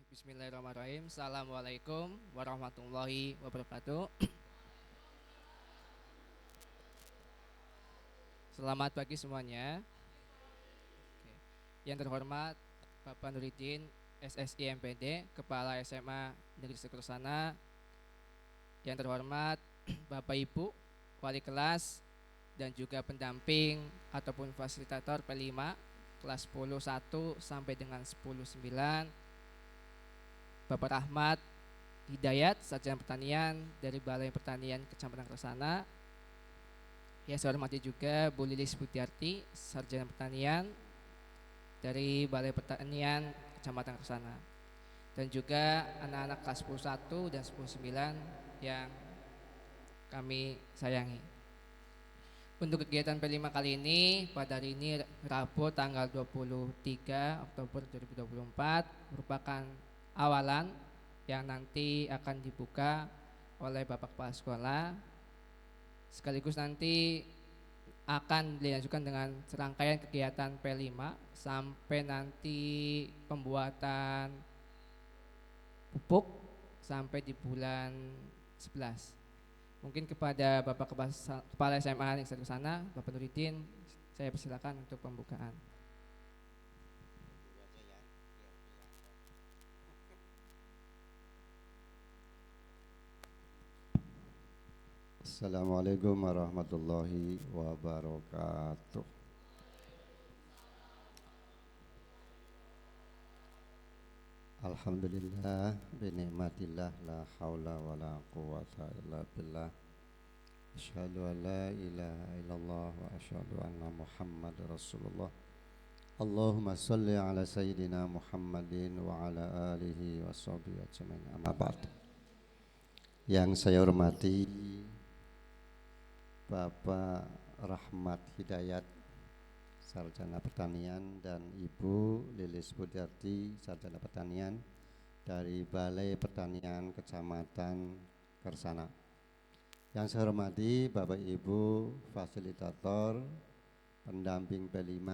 Bismillahirrahmanirrahim. Assalamualaikum warahmatullahi wabarakatuh. Selamat pagi semuanya. Oke. Yang terhormat Bapak Nuridin SSI MPD, Kepala SMA Negeri Sekersana. Yang terhormat Bapak Ibu Wali kelas dan juga pendamping ataupun fasilitator P5 kelas 10 1 sampai dengan 10 9. Bapak Rahmat Hidayat, Sarjana Pertanian dari Balai Pertanian Kecamatan Kersana. Yang saya hormati juga Bu Lilis Butiarti, Sarjana Pertanian dari Balai Pertanian Kecamatan Kersana. Dan juga anak-anak kelas 11 dan 109 yang kami sayangi. Untuk kegiatan P5 kali ini, pada hari ini Rabu tanggal 23 Oktober 2024 merupakan awalan yang nanti akan dibuka oleh Bapak Kepala Sekolah, sekaligus nanti akan dilanjutkan dengan serangkaian kegiatan P5 sampai nanti pembuatan pupuk sampai di bulan 11. Mungkin kepada Bapak Kepala SMA yang di sana, Bapak Nuridin, saya persilakan untuk pembukaan. Assalamualaikum warahmatullahi wabarakatuh. Alhamdulillah binikmatillah la haula wa la quwata illa billah. Asyhadu an la ilaha illallah wa asyhadu anna Muhammad Rasulullah. Allahumma salli ala sayyidina Muhammadin wa ala alihi wa sahbihi ajmain. Amma ba'd. Yang saya hormati Bapak Rahmat Hidayat, Sarjana Pertanian, dan Ibu Lilis Budiarti, Sarjana Pertanian dari Balai Pertanian Kecamatan Kersana. Yang saya hormati Bapak Ibu fasilitator pendamping P5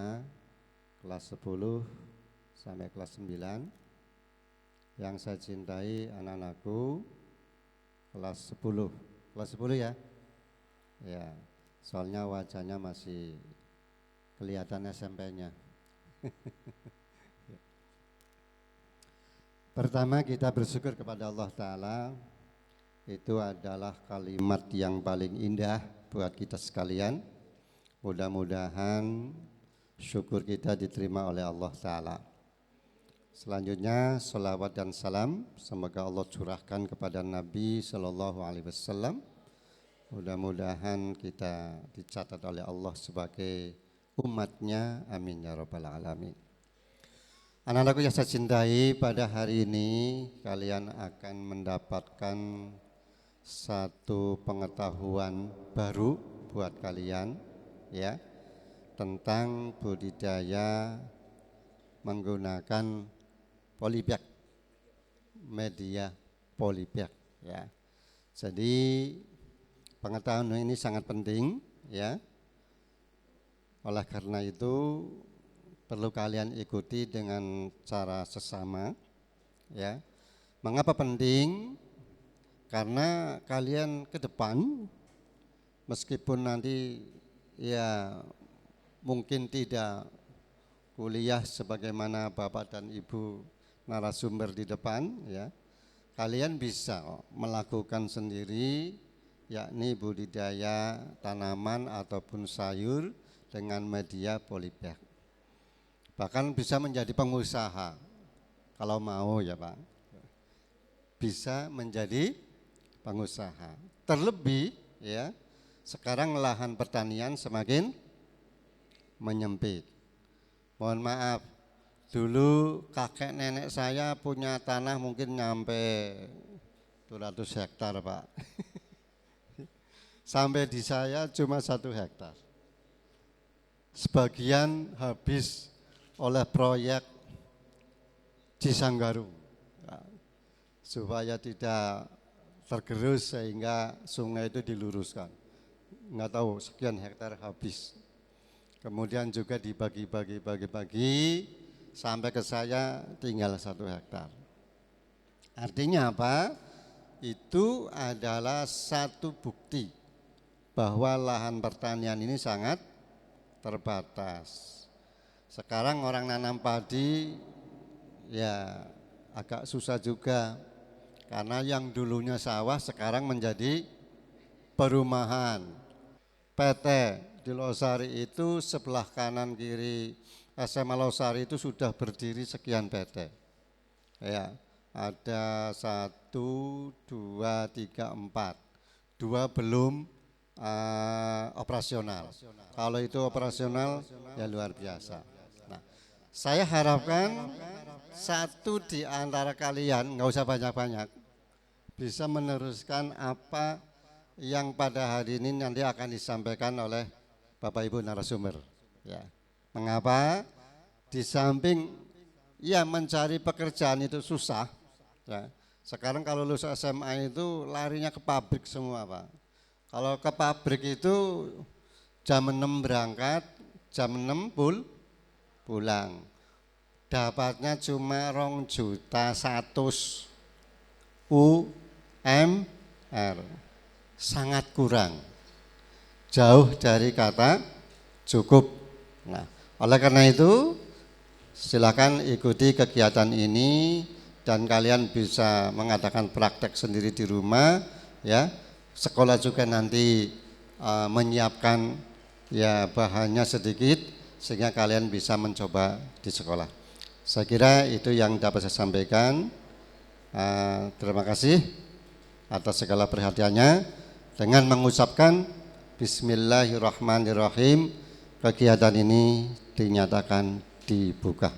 kelas 10 sampai kelas 9. Yang saya cintai anak-anakku kelas 10. Kelas 10 ya? Ya, soalnya wajahnya masih kelihatan SMP-nya. Pertama, kita bersyukur kepada Allah Ta'ala. Itu adalah kalimat yang paling indah buat kita sekalian. Mudah-mudahan syukur kita diterima oleh Allah Ta'ala. Selanjutnya, salawat dan salam semoga Allah curahkan kepada Nabi Sallallahu Alaihi Wasallam. Mudah-mudahan kita dicatat oleh Allah sebagai umatnya, amin ya rabbal alamin. Anak-anakku yang saya cintai, pada hari ini kalian akan mendapatkan satu pengetahuan baru buat kalian ya, tentang budidaya menggunakan polybag, media polybag ya. Jadi pengetahuan ini sangat penting ya. Oleh karena itu perlu kalian ikuti dengan cara sesama ya. Mengapa penting? Karena kalian ke depan meskipun nanti ya mungkin tidak kuliah sebagaimana Bapak dan Ibu narasumber di depan ya, kalian bisa melakukan sendiri, yakni budidaya tanaman ataupun sayur dengan media polybag. Bahkan bisa menjadi pengusaha kalau mau ya Pak, bisa menjadi pengusaha. Terlebih ya, sekarang lahan pertanian semakin menyempit. Mohon maaf, dulu kakek nenek saya punya tanah mungkin nyampe 200 hektar Pak. Sampai di saya cuma 1 hektar. Sebagian habis oleh proyek Cisanggaru supaya tidak tergerus sehingga sungai itu diluruskan. Nggak tahu sekian hektar habis. Kemudian juga dibagi-bagi sampai ke saya tinggal 1 hektar. Artinya apa? Itu adalah satu bukti bahwa lahan pertanian ini sangat terbatas. Sekarang orang nanam padi ya agak susah juga, karena yang dulunya sawah sekarang menjadi perumahan. PT di Losari itu sebelah kanan kiri SMA Losari itu sudah berdiri sekian PT. Ya, ada 1, 2, 3, 4. 2 belum operasional. Kalau itu operasional ya luar biasa. Nah, saya harapkan satu di antara kalian, nggak usah banyak-banyak, bisa meneruskan apa yang pada hari ini nanti akan disampaikan oleh Bapak Ibu narasumber. Ya. Mengapa? Di samping ya mencari pekerjaan itu susah. Ya. Sekarang kalau lulus SMA itu larinya ke pabrik semua, Pak. Kalau ke pabrik itu jam 6 berangkat, jam 6 pulang. Dapatnya cuma 2,1 juta UMR. Sangat kurang. Jauh dari kata cukup. Nah, oleh karena itu silakan ikuti kegiatan ini dan kalian bisa mengadakan praktek sendiri di rumah ya. Sekolah juga nanti menyiapkan ya bahannya sedikit sehingga kalian bisa mencoba di sekolah. Saya kira itu yang dapat saya sampaikan. Terima kasih atas segala perhatiannya. Dengan mengucapkan Bismillahirrahmanirrahim, kegiatan ini dinyatakan dibuka.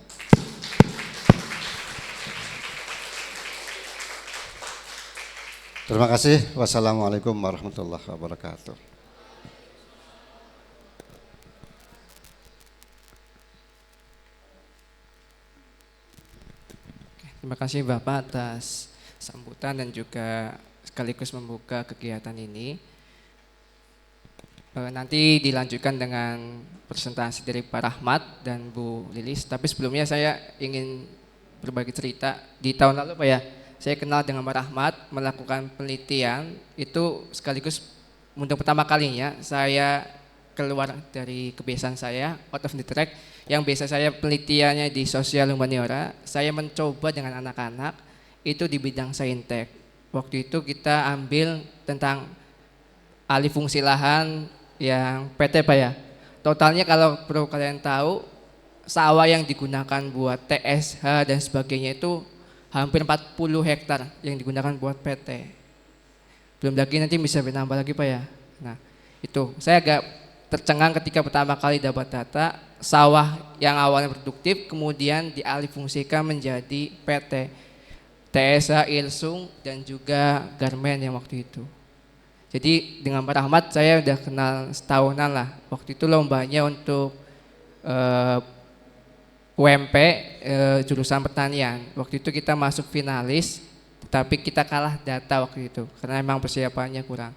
Terima kasih. Wassalamualaikum warahmatullahi wabarakatuh. Terima kasih Bapak atas sambutan dan juga sekaligus membuka kegiatan ini. Nanti dilanjutkan dengan presentasi dari Pak Rahmat dan Bu Lilis. Tapi sebelumnya saya ingin berbagi cerita. Di tahun lalu Pak ya, saya kenal dengan Pak Rahmat, melakukan penelitian. Itu sekaligus untuk pertama kalinya saya keluar dari kebiasaan saya, out of the track. Yang biasa saya penelitiannya di sosial humaniora, saya mencoba dengan anak-anak itu di bidang saintek. Waktu itu kita ambil tentang alih fungsi lahan yang PT Pak ya. Totalnya kalau perlu kalian tahu, sawah yang digunakan buat TSH dan sebagainya itu hampir 40 hektar yang digunakan buat PT. Belum lagi nanti bisa bertambah lagi Pak ya. Nah itu saya agak tercengang ketika pertama kali dapat data sawah yang awalnya produktif kemudian dialihfungsikan menjadi PT, TSH, Ilsung dan juga Garmen yang waktu itu. Jadi dengan Pak Rahmat saya udah kenal setahunan lah. Waktu itu lombanya untuk UMP jurusan pertanian. Waktu itu kita masuk finalis, tapi kita kalah data waktu itu karena memang persiapannya kurang.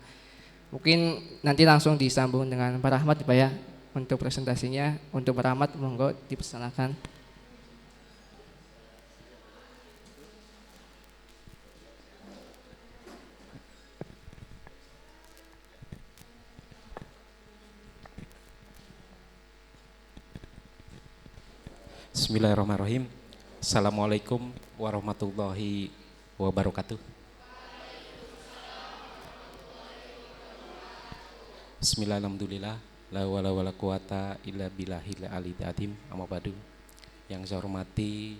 Mungkin nanti langsung disambung dengan Pak Rahmat Pak ya untuk presentasinya. Untuk Pak Rahmat monggo dipersilakan. Bismillahirrahmanirrahim. Assalamualaikum warahmatullahi wabarakatuh. Bismillahirrahmanirrahim. La wala wala quwata illa billahil aliyil azim. Amma ba'du. Yang saya hormati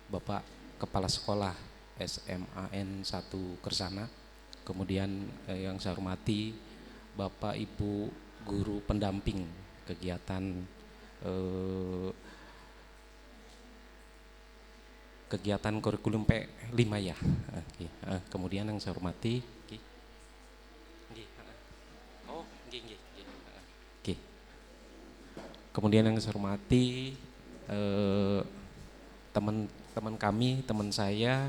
Bapak Kepala Sekolah SMAN 1 Kersana. Kemudian yang saya hormati Bapak Ibu guru pendamping kegiatan kegiatan kurikulum P5 ya. Kemudian yang saya hormati kemudian yang saya hormati teman-teman kami, teman saya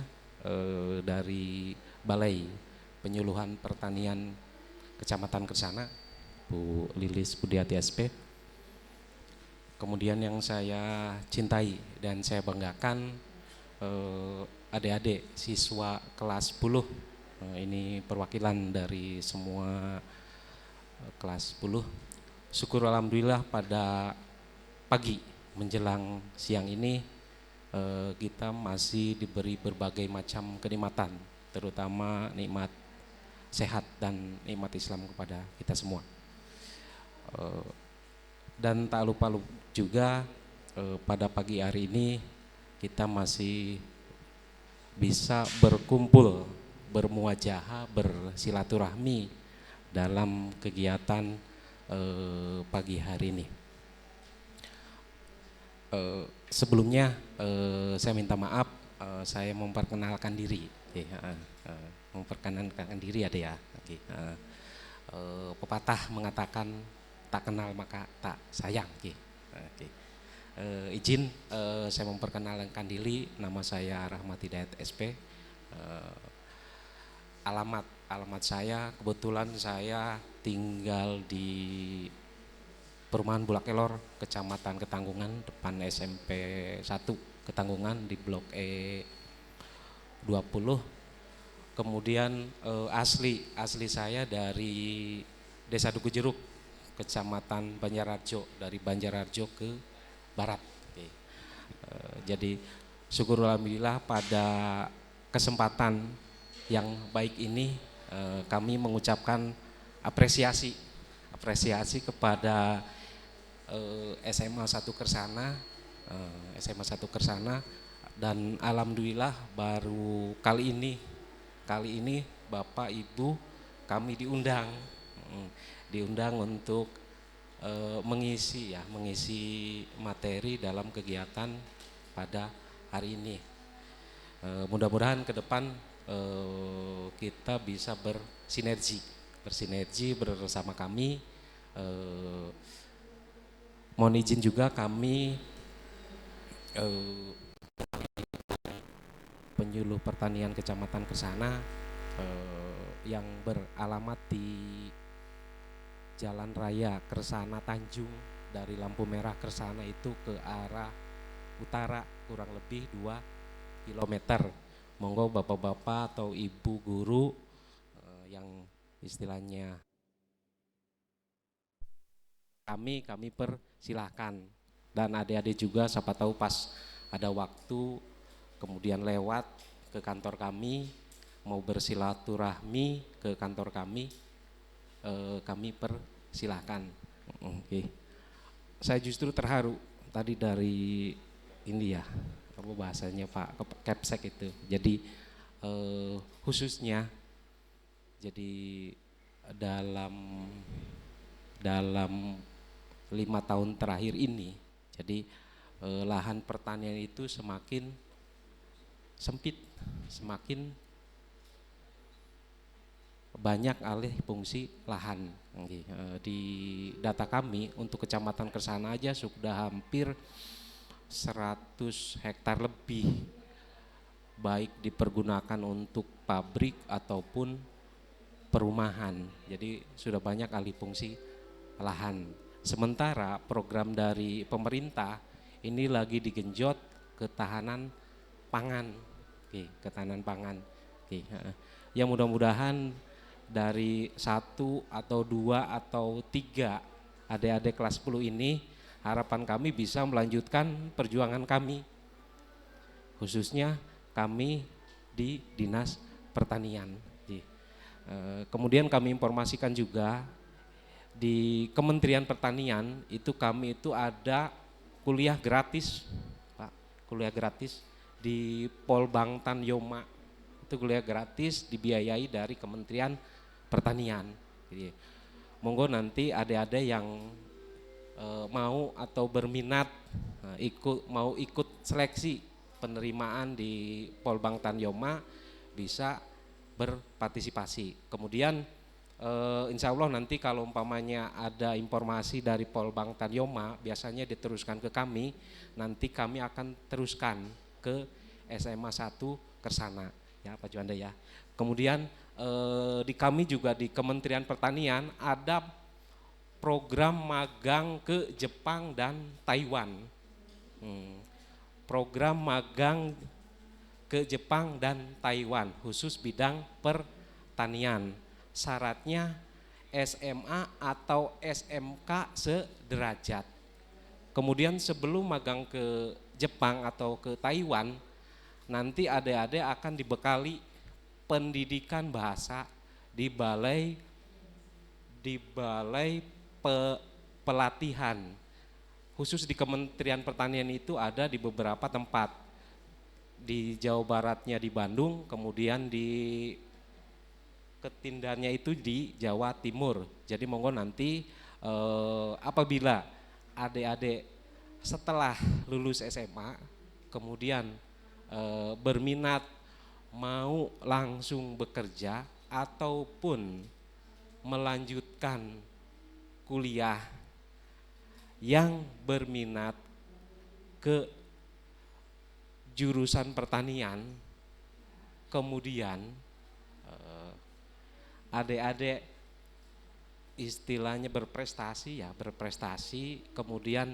dari Balai Penyuluhan Pertanian Kecamatan Kersana, Bu Lilis Budiati SP. Kemudian yang saya cintai dan saya banggakan adik-adik siswa kelas 10. Ini perwakilan dari semua kelas 10. Syukur alhamdulillah pada pagi menjelang siang ini kita masih diberi berbagai macam kenikmatan, terutama nikmat sehat dan nikmat Islam kepada kita semua. Dan tak lupa juga pada pagi hari ini kita masih bisa berkumpul, bermuajahah, bersilaturahmi dalam kegiatan pagi hari ini. Sebelumnya saya minta maaf, saya memperkenalkan diri. Memperkenalkan diri ada ya. Pepatah mengatakan tak kenal maka tak sayang. Izin saya memperkenalkan diri, nama saya Rahmat Hidayat SP. Alamat saya, kebetulan saya tinggal di Perumahan Bulak Kelor, Kecamatan Ketanggungan, depan SMP 1 Ketanggungan di Blok E 20. Kemudian asli saya dari Desa Duku Jeruk, Kecamatan Banjarharjo, dari Banjarharjo ke barat. Jadi syukur alhamdulillah pada kesempatan yang baik ini kami mengucapkan apresiasi kepada SMA 1 Kersana, dan alhamdulillah baru kali ini Bapak Ibu kami diundang untuk mengisi materi dalam kegiatan pada hari ini. Mudah-mudahan ke depan kita bisa bersinergi bersama kami. Mohon izin juga kami penyuluh pertanian Kecamatan Kersana yang beralamat di Jalan Raya Kersana Tanjung, dari lampu merah Kersana itu ke arah utara kurang lebih 2 kilometer. Monggo bapak-bapak atau ibu guru yang istilahnya kami persilahkan, dan adik-adik juga siapa tahu pas ada waktu kemudian lewat ke kantor kami mau bersilaturahmi ke kantor kami persilahkan. Oke. Saya justru terharu tadi dari ini ya, apa bahasanya Pak Kepsek itu. Jadi khususnya jadi dalam 5 tahun terakhir ini, jadi lahan pertanian itu semakin sempit, semakin banyak alih fungsi lahan. Di data kami untuk Kecamatan Kersana aja sudah hampir 100 hektar lebih, baik dipergunakan untuk pabrik ataupun perumahan. Jadi sudah banyak alih fungsi lahan. Sementara program dari pemerintah ini lagi digenjot ketahanan pangan. Ketahanan pangan. Ya mudah-mudahan dari 1 atau 2 atau 3 adik-adik kelas 10 ini, harapan kami bisa melanjutkan perjuangan kami, khususnya kami di Dinas Pertanian. Kemudian kami informasikan juga di Kementerian Pertanian itu kami itu ada kuliah gratis, Pak, kuliah gratis di Polbangtan Yoma, itu kuliah gratis dibiayai dari Kementerian Pertanian. Jadi, monggo nanti adik-adik yang mau atau berminat mau ikut seleksi penerimaan di Polbangtan Yoma bisa berpartisipasi. Kemudian insya Allah nanti kalau umpamanya ada informasi dari Polbangtan Yoma, biasanya diteruskan ke kami, nanti kami akan teruskan ke SMA 1 Kersana, ya Pak Juanda ya. Kemudian di kami juga di Kementerian Pertanian ada program magang ke Jepang dan Taiwan. Program magang ke Jepang dan Taiwan, khusus bidang pertanian. Syaratnya SMA atau SMK sederajat. Kemudian sebelum magang ke Jepang atau ke Taiwan, nanti adik-adik akan dibekali pendidikan bahasa di balai pelatihan. Khusus di Kementerian Pertanian itu ada di beberapa tempat. Di Jawa Baratnya di Bandung, kemudian di ketindannya itu di Jawa Timur. Jadi monggo nanti apabila adik-adik setelah lulus SMA kemudian berminat mau langsung bekerja ataupun melanjutkan kuliah yang berminat ke jurusan pertanian, kemudian adik-adik istilahnya berprestasi, kemudian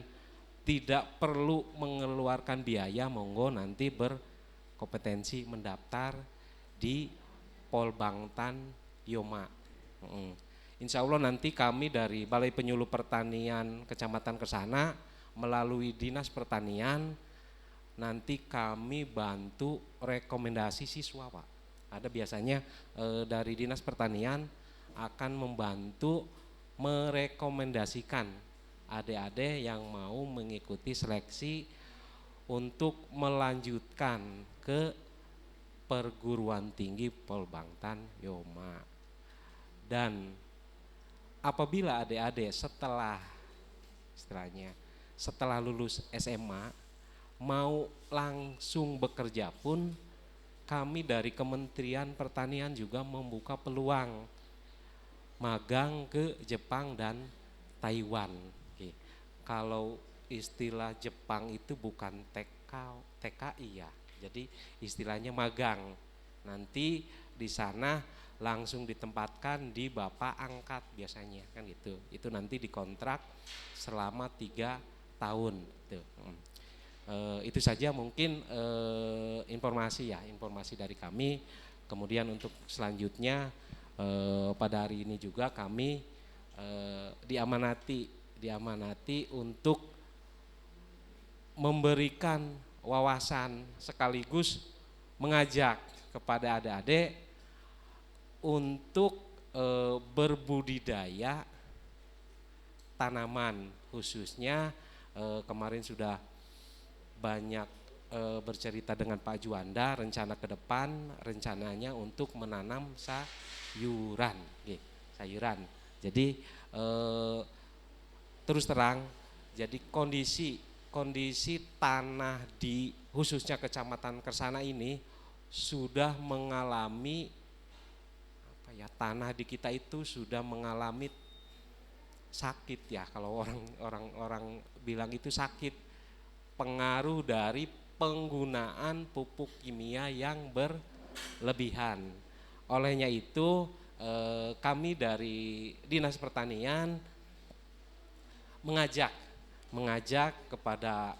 tidak perlu mengeluarkan biaya, monggo nanti berkompetensi mendaftar di Polbangtan Yoma. Insya Allah nanti kami dari Balai Penyuluh Pertanian Kecamatan Kersana melalui Dinas Pertanian nanti kami bantu rekomendasi siswa, Pak. Ada biasanya dari Dinas Pertanian akan membantu merekomendasikan adik-adik yang mau mengikuti seleksi untuk melanjutkan ke perguruan tinggi Polbangtan Yoma. Dan apabila adik-adik setelah lulus SMA mau langsung bekerja pun, kami dari Kementerian Pertanian juga membuka peluang magang ke Jepang dan Taiwan. Kalau istilah Jepang itu bukan TKI ya, jadi istilahnya magang. Nanti di sana langsung ditempatkan di bapak angkat biasanya kan gitu. Itu nanti dikontrak selama 3 tahun. Tuh. Itu saja mungkin informasi dari kami. Kemudian untuk selanjutnya pada hari ini juga kami diamanati untuk memberikan wawasan sekaligus mengajak kepada adik-adik untuk berbudidaya tanaman, khususnya kemarin sudah banyak bercerita dengan Pak Juanda, rencana ke depan rencananya untuk menanam sayuran. Jadi terus terang, jadi kondisi tanah di khususnya Kecamatan Kersana ini sudah mengalami tanah di kita itu sudah mengalami sakit ya, kalau orang bilang itu sakit, pengaruh dari penggunaan pupuk kimia yang berlebihan. Olehnya itu kami dari Dinas Pertanian mengajak kepada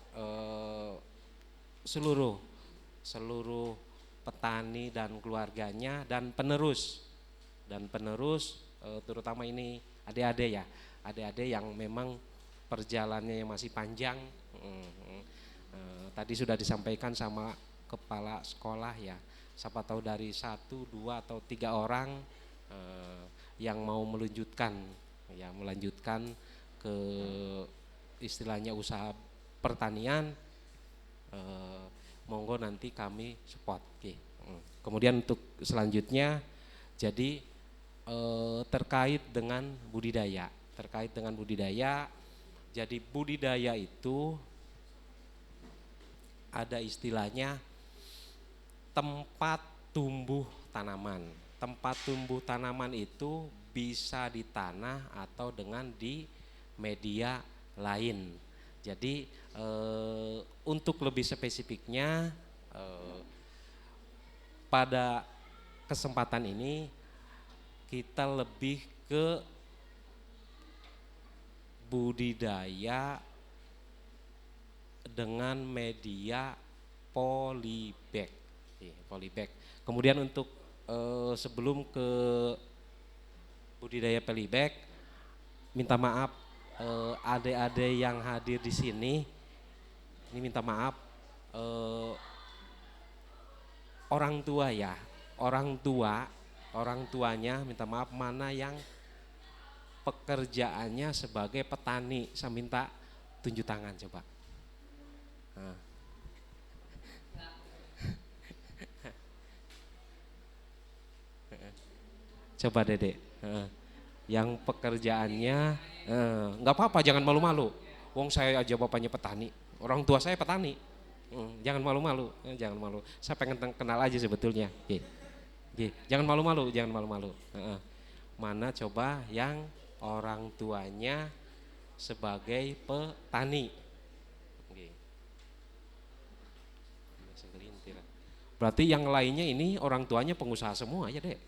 seluruh petani dan keluarganya dan penerus terutama ini adik-adik yang memang perjalanannya masih panjang. Tadi sudah disampaikan sama kepala sekolah ya, siapa tahu dari 1, 2 atau 3 orang yang mau melanjutkan ke istilahnya usaha pertanian, monggo nanti kami support. Kemudian untuk selanjutnya, jadi terkait dengan budidaya, jadi budidaya itu ada istilahnya tempat tumbuh tanaman. Tempat tumbuh tanaman itu bisa di tanah atau dengan di media lain. Jadi untuk lebih spesifiknya pada kesempatan ini kita lebih ke budidaya dengan media polybag. polybag. Kemudian untuk sebelum ke budidaya polybag, minta maaf adik-adik yang hadir di sini. Ini minta maaf orang tua ya, orang tuanya minta maaf mana yang pekerjaannya sebagai petani. Saya minta tunjuk tangan coba. Nah. Coba Dedek, yang pekerjaannya nggak apa-apa, jangan malu-malu. Wong saya aja bapaknya petani, orang tua saya petani. Jangan malu-malu, jangan malu. Saya pengen kenal aja sebetulnya. Jangan malu-malu, jangan malu-malu. Mana coba yang orang tuanya sebagai petani? Berarti yang lainnya ini orang tuanya pengusaha semua ya Dek.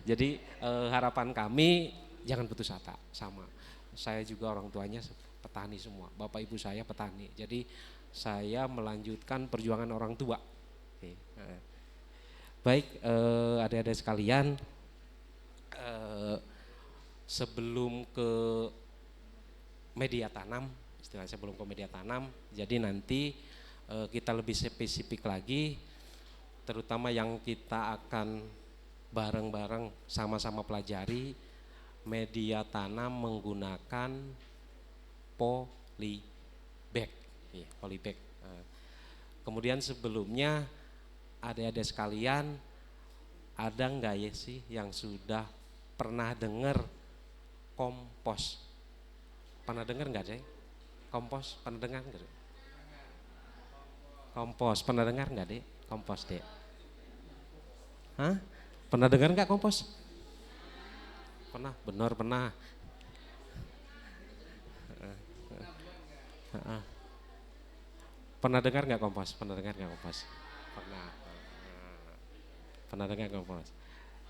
Jadi harapan kami jangan putus asa, sama. Saya juga orang tuanya petani semua, bapak ibu saya petani. Jadi saya melanjutkan perjuangan orang tua. Baik adik-adik sekalian, sebelum ke media tanam, istilahnya sebelum ke media tanam, jadi nanti kita lebih spesifik lagi, terutama yang kita akan bareng-bareng sama-sama pelajari media tanam menggunakan polybag. Polybag. Kemudian sebelumnya adik-adik sekalian, ada nggak ya sih yang sudah pernah dengar kompos? Pernah dengar nggak deh? Kompos pernah dengar nggak? Kompos pernah dengar nggak deh? Kompos deh. Hah? Pernah dengar nggak kompos? Pernah, benar pernah. Pernah dengar nggak kompos? Pernah dengar nggak kompos? Pernah. Pernah dengar kompos?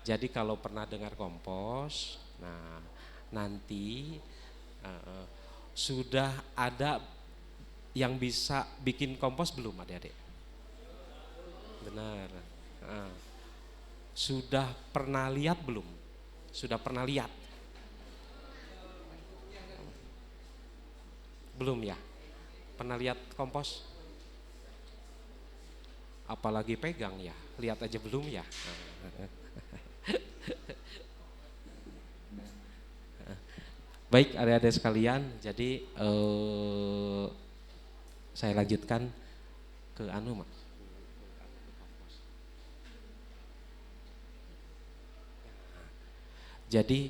Jadi kalau pernah dengar kompos, nah nanti sudah ada yang bisa bikin kompos belum adik-adik? Benar. Sudah pernah lihat belum? Sudah pernah lihat? Belum ya? Pernah lihat kompos? Apalagi pegang ya? Lihat aja belum ya? Baik adik-adik sekalian, jadi saya lanjutkan ke Mak. Jadi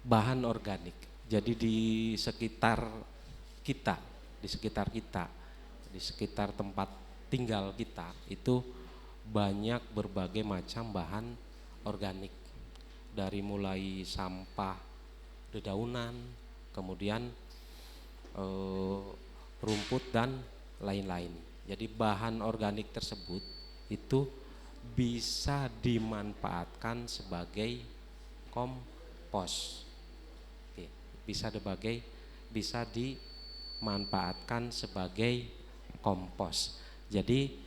bahan organik. Jadi di sekitar kita, di sekitar tempat tinggal kita itu banyak berbagai macam bahan organik. Dari mulai sampah dedaunan, kemudian rumput dan lain-lain. Jadi bahan organik tersebut itu bisa dimanfaatkan sebagai kompos. Bisa dimanfaatkan sebagai kompos. Jadi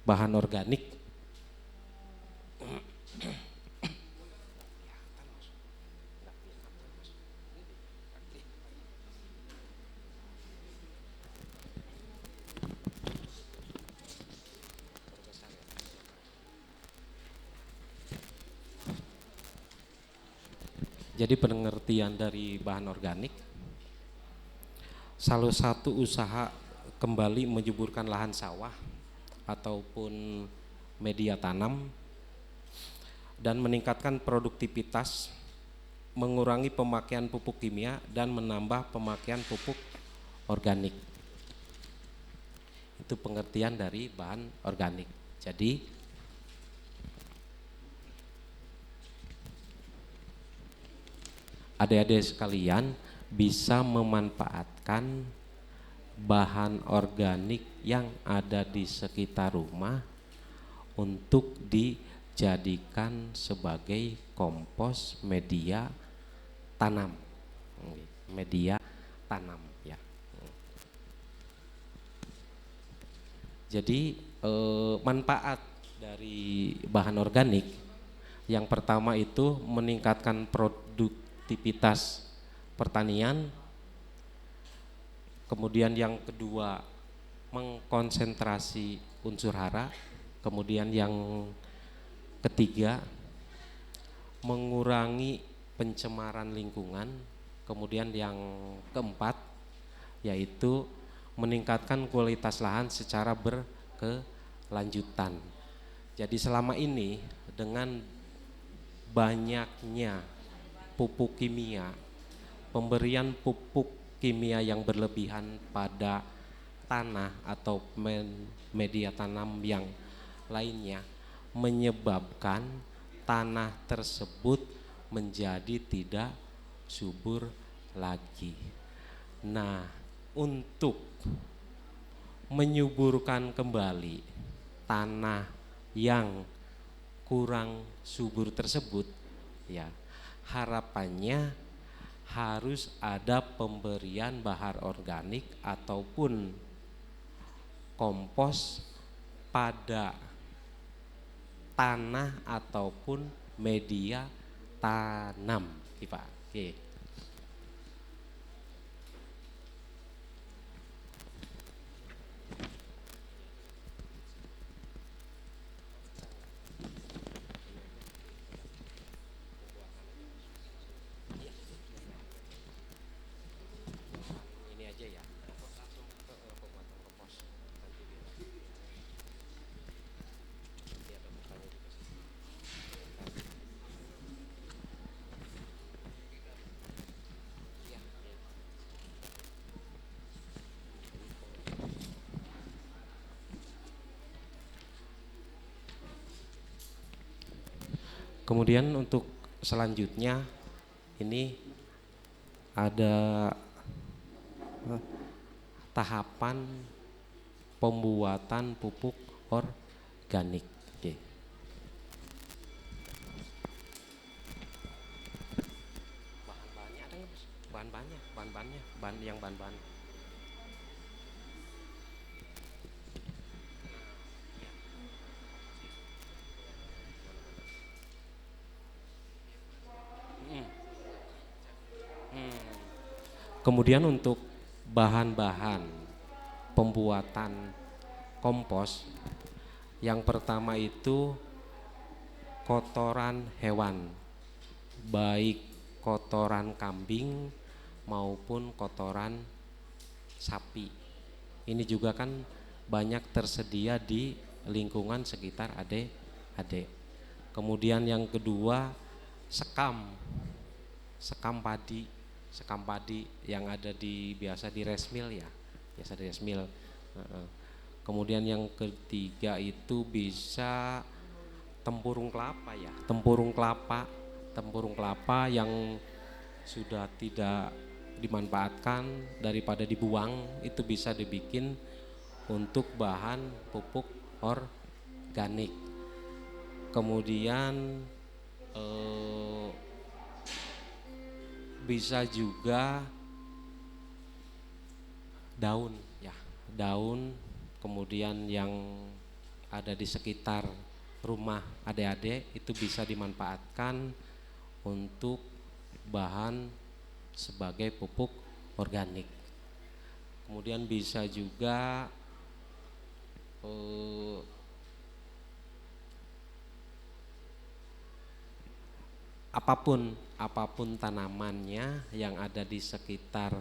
bahan organik jadi pengertian dari bahan organik, salah satu usaha kembali menyuburkan lahan sawah ataupun media tanam dan meningkatkan produktivitas, mengurangi pemakaian pupuk kimia dan menambah pemakaian pupuk organik. Itu pengertian dari bahan organik. Jadi adik-adik sekalian bisa memanfaatkan bahan organik yang ada di sekitar rumah untuk dijadikan sebagai kompos media tanam. tanam ya. Jadi manfaat dari bahan organik yang pertama itu meningkatkan produktivitas pertanian, kemudian yang kedua mengkonsentrasi unsur hara, kemudian yang ketiga mengurangi pencemaran lingkungan, kemudian yang keempat yaitu meningkatkan kualitas lahan secara berkelanjutan. Jadi selama ini dengan banyaknya pupuk kimia, pemberian pupuk kimia yang berlebihan pada tanah atau media tanam yang lainnya menyebabkan tanah tersebut menjadi tidak subur lagi. Nah, untuk menyuburkan kembali tanah yang kurang subur tersebut, ya harapannya harus ada pemberian bahan organik ataupun kompos pada tanah ataupun media tanam, Pak. Oke. Ini aja ya. Pembuatan kompos. Nanti dia ada bertanya juga sih. Iya, iya. Kemudian untuk selanjutnya ini ada tahapan pembuatan pupuk organik. Oke. Bahan-bahannya ada nggak, Mas? Bahan-bahannya, bahan-bahan. Kemudian untuk bahan-bahan pembuatan kompos, yang pertama itu kotoran hewan, baik kotoran kambing maupun kotoran sapi. Ini juga kan banyak tersedia di lingkungan sekitar adik-adik. Kemudian yang kedua sekam padi yang ada biasa di resmil ya, biasa di resmil. Kemudian yang ketiga itu bisa tempurung kelapa yang sudah tidak dimanfaatkan, daripada dibuang itu bisa dibikin untuk bahan pupuk organik. Kemudian bisa juga daun, kemudian yang ada di sekitar rumah adik-adik itu bisa dimanfaatkan untuk bahan sebagai pupuk organik. Kemudian bisa juga apapun tanamannya yang ada di sekitar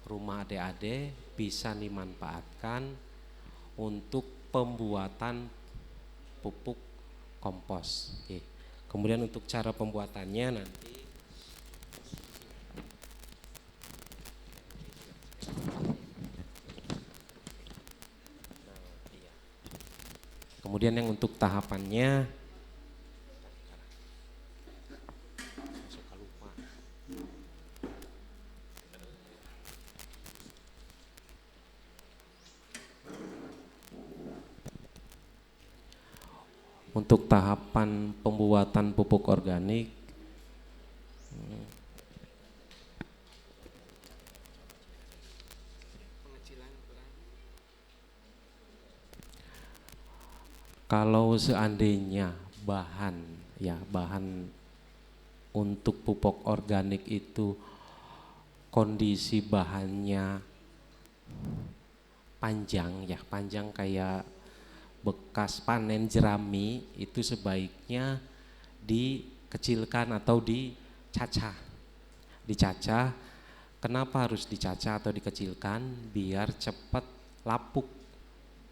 rumah adik-adik bisa dimanfaatkan untuk pembuatan pupuk kompos. Oke. Kemudian untuk cara pembuatannya nanti kemudian yang untuk tahapannya untuk tahapan pembuatan pupuk organik Kalau seandainya bahan untuk pupuk organik itu kondisi bahannya panjang kayak bekas panen jerami, itu sebaiknya dikecilkan atau dicacah. Kenapa harus dicacah atau dikecilkan? Biar cepat lapuk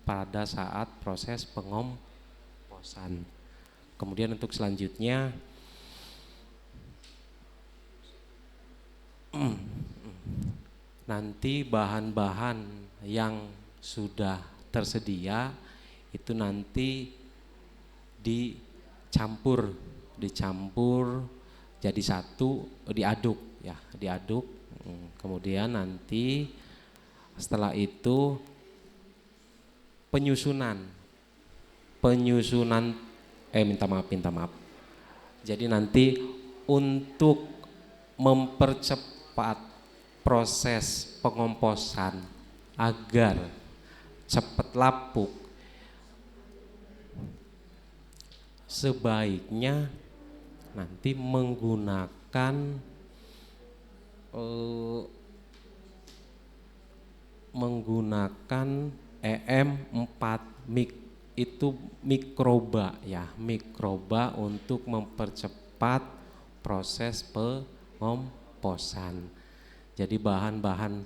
pada saat proses pengomposan. Kemudian untuk selanjutnya nanti bahan-bahan yang sudah tersedia itu nanti dicampur jadi satu, diaduk. Kemudian nanti setelah itu penyusunan minta maaf. Jadi nanti untuk mempercepat proses pengomposan agar cepat lapuk, sebaiknya nanti menggunakan EM4 itu mikroba untuk mempercepat proses pengomposan. Jadi bahan-bahan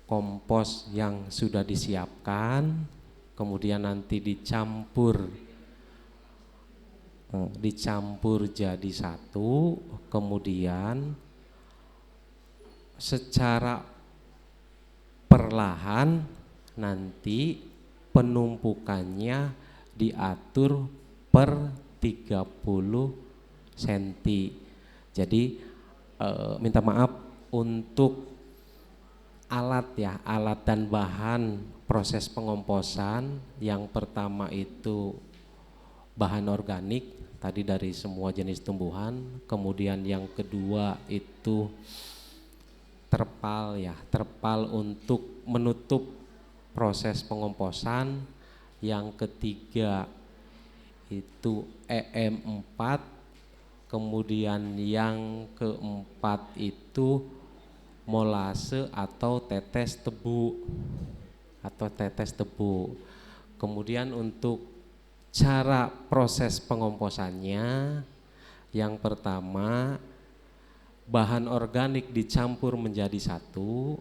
kompos yang sudah disiapkan kemudian nanti dicampur jadi satu, kemudian secara perlahan nanti penumpukannya diatur per 30 cm. Jadi minta maaf untuk alat dan bahan proses pengomposan. Yang pertama itu bahan organik tadi dari semua jenis tumbuhan, kemudian yang kedua itu terpal untuk menutup proses pengomposan, yang ketiga itu EM4, kemudian yang keempat itu molase atau tetes tebu. Kemudian untuk cara proses pengomposannya, yang pertama bahan organik dicampur menjadi satu,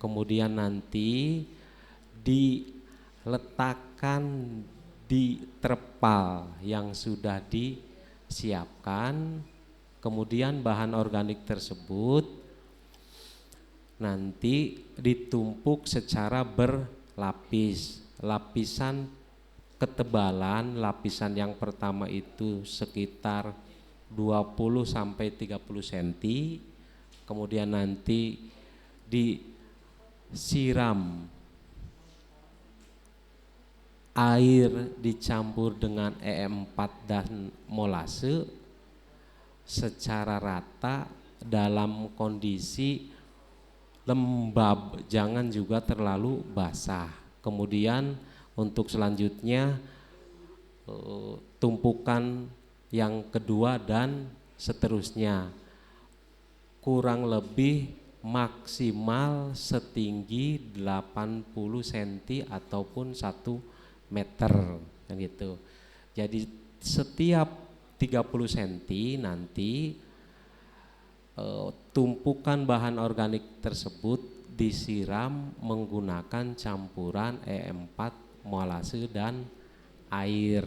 kemudian nanti diletakkan di terpal yang sudah disiapkan, kemudian bahan organik tersebut nanti ditumpuk secara berlapis. Lapisan ketebalan lapisan yang pertama itu sekitar 20 sampai 30 cm, kemudian nanti disiram air dicampur dengan EM4 dan molase secara rata dalam kondisi lembab, jangan juga terlalu basah. Kemudian untuk selanjutnya tumpukan yang kedua dan seterusnya, kurang lebih maksimal setinggi 80 cm ataupun 1 meter gitu. Jadi setiap 30 cm nanti tumpukan bahan organik tersebut disiram menggunakan campuran EM4, molase dan air.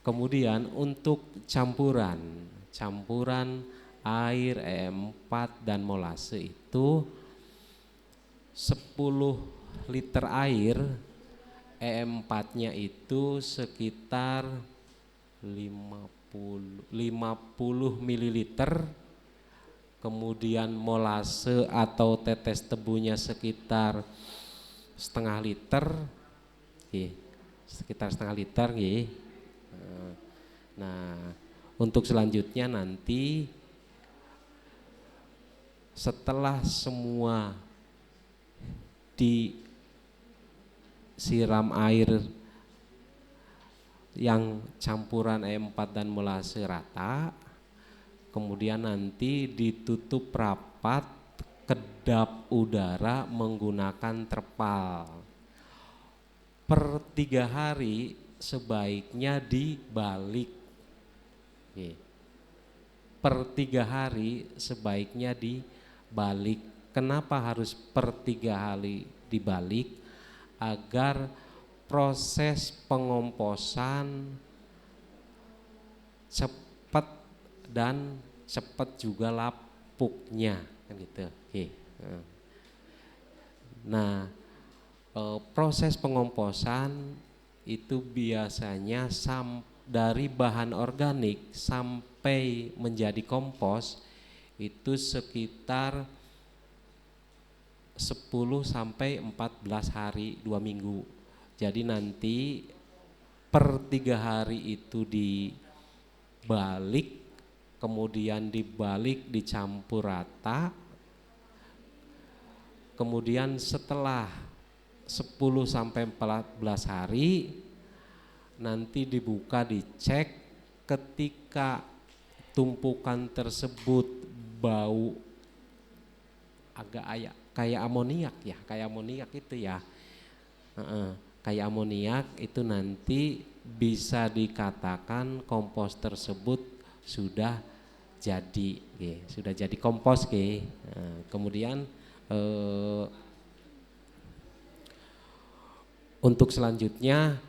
Kemudian untuk campuran air, EM4 dan molase itu 10 liter air, EM4-nya itu sekitar 50 ml, kemudian molase atau tetes tebunya sekitar setengah liter. Nah, untuk selanjutnya nanti setelah semua disiram air yang campuran E4 dan molase rata, kemudian nanti ditutup rapat kedap udara menggunakan terpal. Per 3 hari sebaiknya dibalik. Per 3 hari sebaiknya dibalik. Kenapa harus per 3 hari dibalik? Agar proses pengomposan cepat dan cepat juga lapuknya, kan gitu. Oke. Nah, proses pengomposan itu biasanya dari bahan organik sampai menjadi kompos itu sekitar 10 sampai 14 hari, 2 minggu. Jadi nanti per 3 hari itu dibalik, kemudian dibalik dicampur rata, kemudian setelah 10 sampai 14 hari nanti dibuka, dicek. Ketika tumpukan tersebut bau agak kayak amoniak ya, kayak amoniak itu ya, kayak amoniak itu nanti bisa dikatakan kompos tersebut sudah jadi, sudah jadi kompos. Kemudian untuk selanjutnya,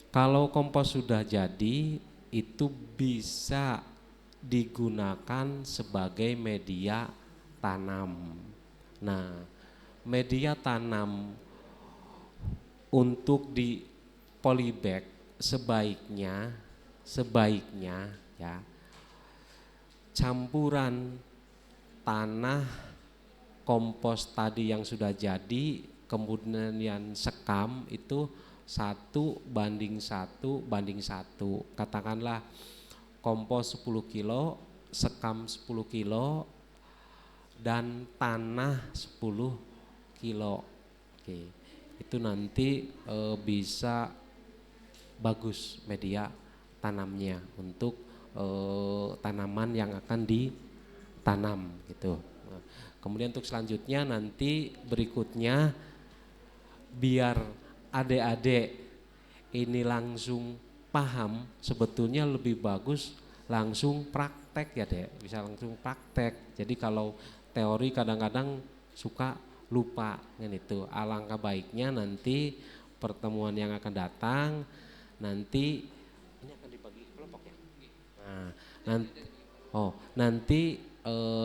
kalau kompos sudah jadi itu bisa digunakan sebagai media tanam. Nah, media tanam untuk di polybag sebaiknya ya campuran tanah, kompos tadi yang sudah jadi, kemudian sekam itu 1:1. Katakanlah kompos 10 kilo, sekam 10 kilo, dan tanah 10 kilo. Oke, itu nanti bisa bagus media tanamnya untuk tanaman yang akan ditanam gitu. Kemudian untuk selanjutnya nanti berikutnya, biar adik-adik ini langsung paham, sebetulnya lebih bagus langsung praktek ya Dek, bisa langsung praktek. Jadi kalau teori kadang-kadang suka lupa kan itu. Alangkah baiknya nanti pertemuan yang akan datang nanti ini akan dibagi kelompok ya. Nah, nanti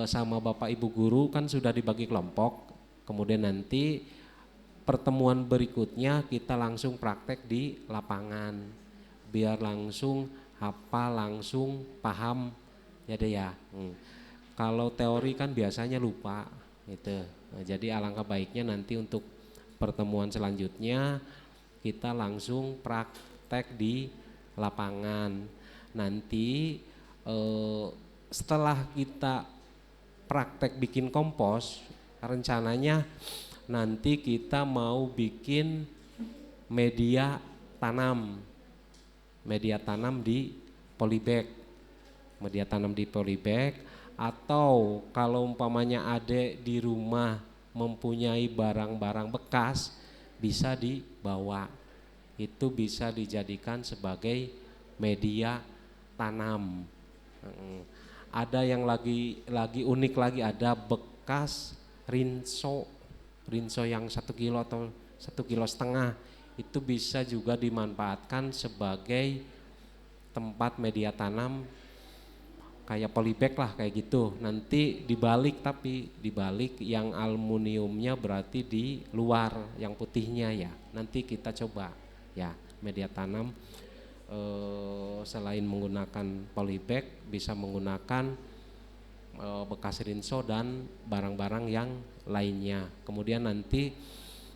sama Bapak Ibu guru kan sudah dibagi kelompok. Kemudian nanti pertemuan berikutnya kita langsung praktek di lapangan biar langsung hafal, langsung paham ya deh ya. Kalau teori kan biasanya lupa gitu. Nah, jadi alangkah baiknya nanti untuk pertemuan selanjutnya kita langsung praktek di lapangan. Nanti setelah kita praktek bikin kompos, rencananya nanti kita mau bikin media tanam di polybag, atau kalau umpamanya adek di rumah mempunyai barang-barang bekas bisa dibawa, itu bisa dijadikan sebagai media tanam. Ada yang lagi unik lagi, ada bekas rinso yang 1 kilo atau 1,5 kilo, itu bisa juga dimanfaatkan sebagai tempat media tanam kayak polybag lah kayak gitu. Nanti dibalik, tapi dibalik yang aluminiumnya berarti di luar, yang putihnya ya. Nanti kita coba ya media tanam selain menggunakan polybag bisa menggunakan bekas rinso dan barang-barang yang lainnya. Kemudian nanti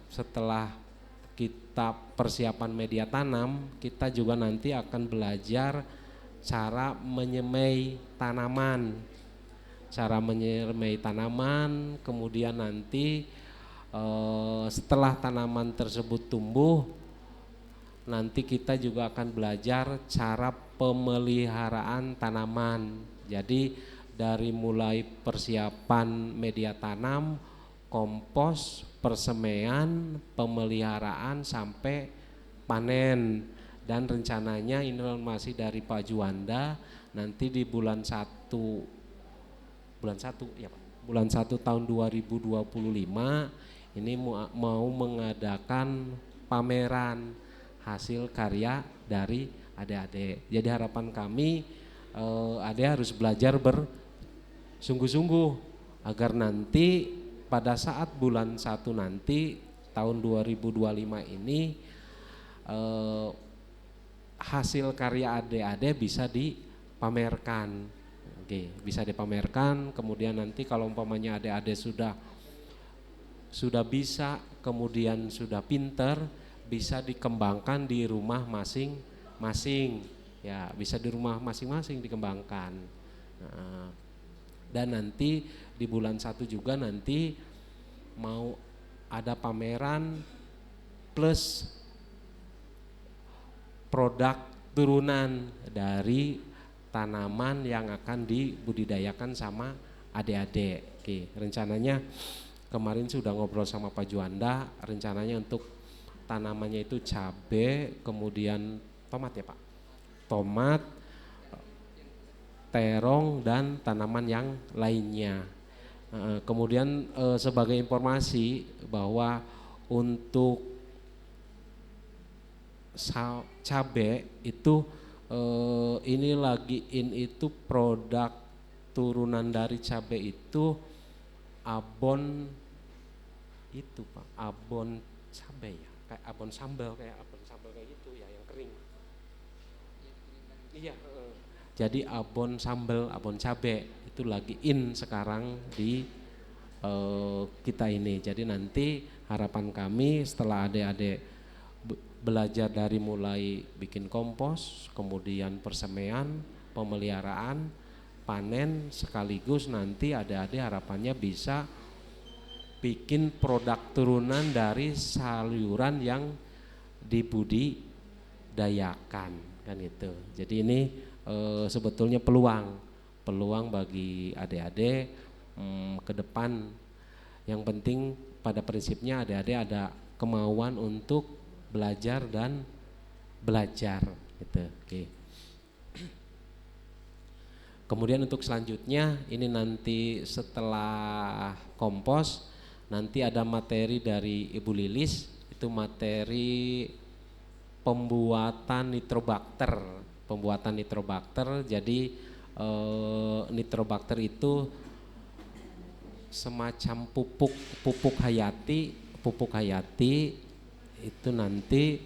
setelah kita persiapan media tanam, kita juga nanti akan belajar cara menyemai tanaman, kemudian nanti setelah tanaman tersebut tumbuh nanti kita juga akan belajar cara pemeliharaan tanaman. Jadi dari mulai persiapan media tanam, kompos, persemaian, pemeliharaan sampai panen. Dan rencananya ini masih dari Pak Juanda, nanti di bulan 1 ya Pak, bulan 1 tahun 2025 ini mau mengadakan pameran hasil karya dari adik-adik. Jadi harapan kami adik harus belajar bersungguh-sungguh agar nanti pada saat bulan 1 nanti tahun 2025 ini hasil karya adik-adik bisa dipamerkan. Oke, bisa dipamerkan, kemudian nanti kalau umpamanya adik-adik sudah bisa, kemudian sudah pinter, bisa dikembangkan di rumah masing-masing. Ya, bisa di rumah masing-masing dikembangkan. Nah, dan nanti di bulan 1 juga nanti mau ada pameran plus produk turunan dari tanaman yang akan dibudidayakan sama adik-adik. Oke, rencananya kemarin sudah ngobrol sama Pak Juanda, rencananya untuk tanamannya itu cabai, kemudian tomat ya Pak, tomat, terong dan tanaman yang lainnya. Kemudian sebagai informasi bahwa untuk cabai itu ini lagi itu produk turunan dari cabai itu abon itu Pak, abon cabai ya, kayak abon sambal kayak gitu ya, yang kering. Iya. Jadi abon sambal, abon cabai itu lagi in sekarang di kita ini. Jadi nanti harapan kami setelah adik-adik belajar dari mulai bikin kompos, kemudian persemaian, pemeliharaan, panen, sekaligus nanti adik-adik harapannya bisa bikin produk turunan dari sayuran yang dibudidayakan, kan itu. Jadi ini sebetulnya peluang bagi adik-adik ke depan. Yang penting pada prinsipnya adik-adik ada kemauan untuk belajar dan belajar gitu. Oke. Kemudian untuk selanjutnya ini nanti setelah kompos nanti ada materi dari Ibu Lilis, itu materi pembuatan nitrobakter. Jadi nitrobakter itu semacam pupuk hayati itu nanti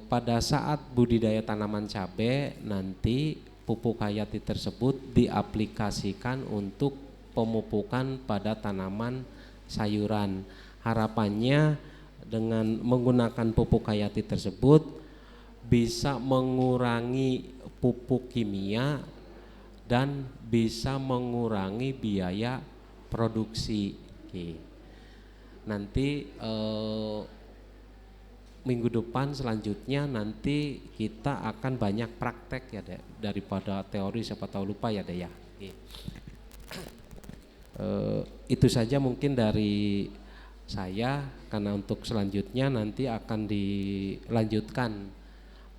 pada saat budidaya tanaman cabai nanti pupuk hayati tersebut diaplikasikan untuk pemupukan pada tanaman sayuran. Harapannya dengan menggunakan pupuk hayati tersebut bisa mengurangi pupuk kimia dan bisa mengurangi biaya produksi. Nanti minggu depan selanjutnya nanti kita akan banyak praktek ya Dek, daripada teori siapa tahu lupa ya Dek ya. Itu saja mungkin dari saya, karena untuk selanjutnya nanti akan dilanjutkan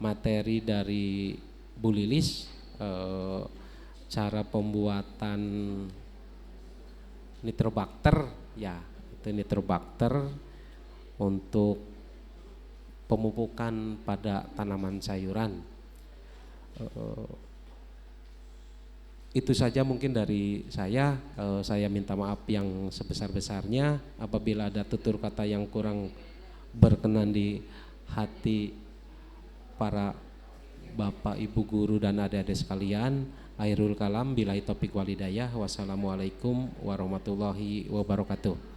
materi dari Bu Lilis, cara pembuatan nitrobakter ya, itu nitrobakter untuk pemupukan pada tanaman sayuran. Itu saja mungkin dari saya. Saya minta maaf yang sebesar-besarnya apabila ada tutur kata yang kurang berkenan di hati para Bapak Ibu guru dan adik-adik sekalian. Akhirul kalam, billahi taufiq wal hidayah. Wassalamualaikum warahmatullahi wabarakatuh.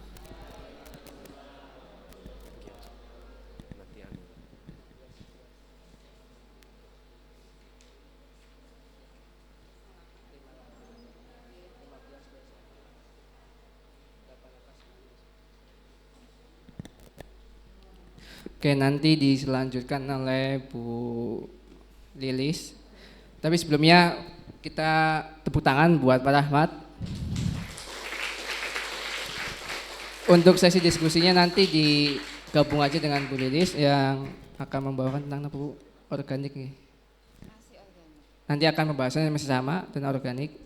Oke, nanti diselanjutkan oleh Bu Lilis. Tapi sebelumnya kita tepuk tangan buat Pak Rahmat. Untuk sesi diskusinya nanti digabung aja dengan Bu Lilis yang akan membawakan tentang pupuk organik nih. Nanti akan membahasnya masih sama tentang organik.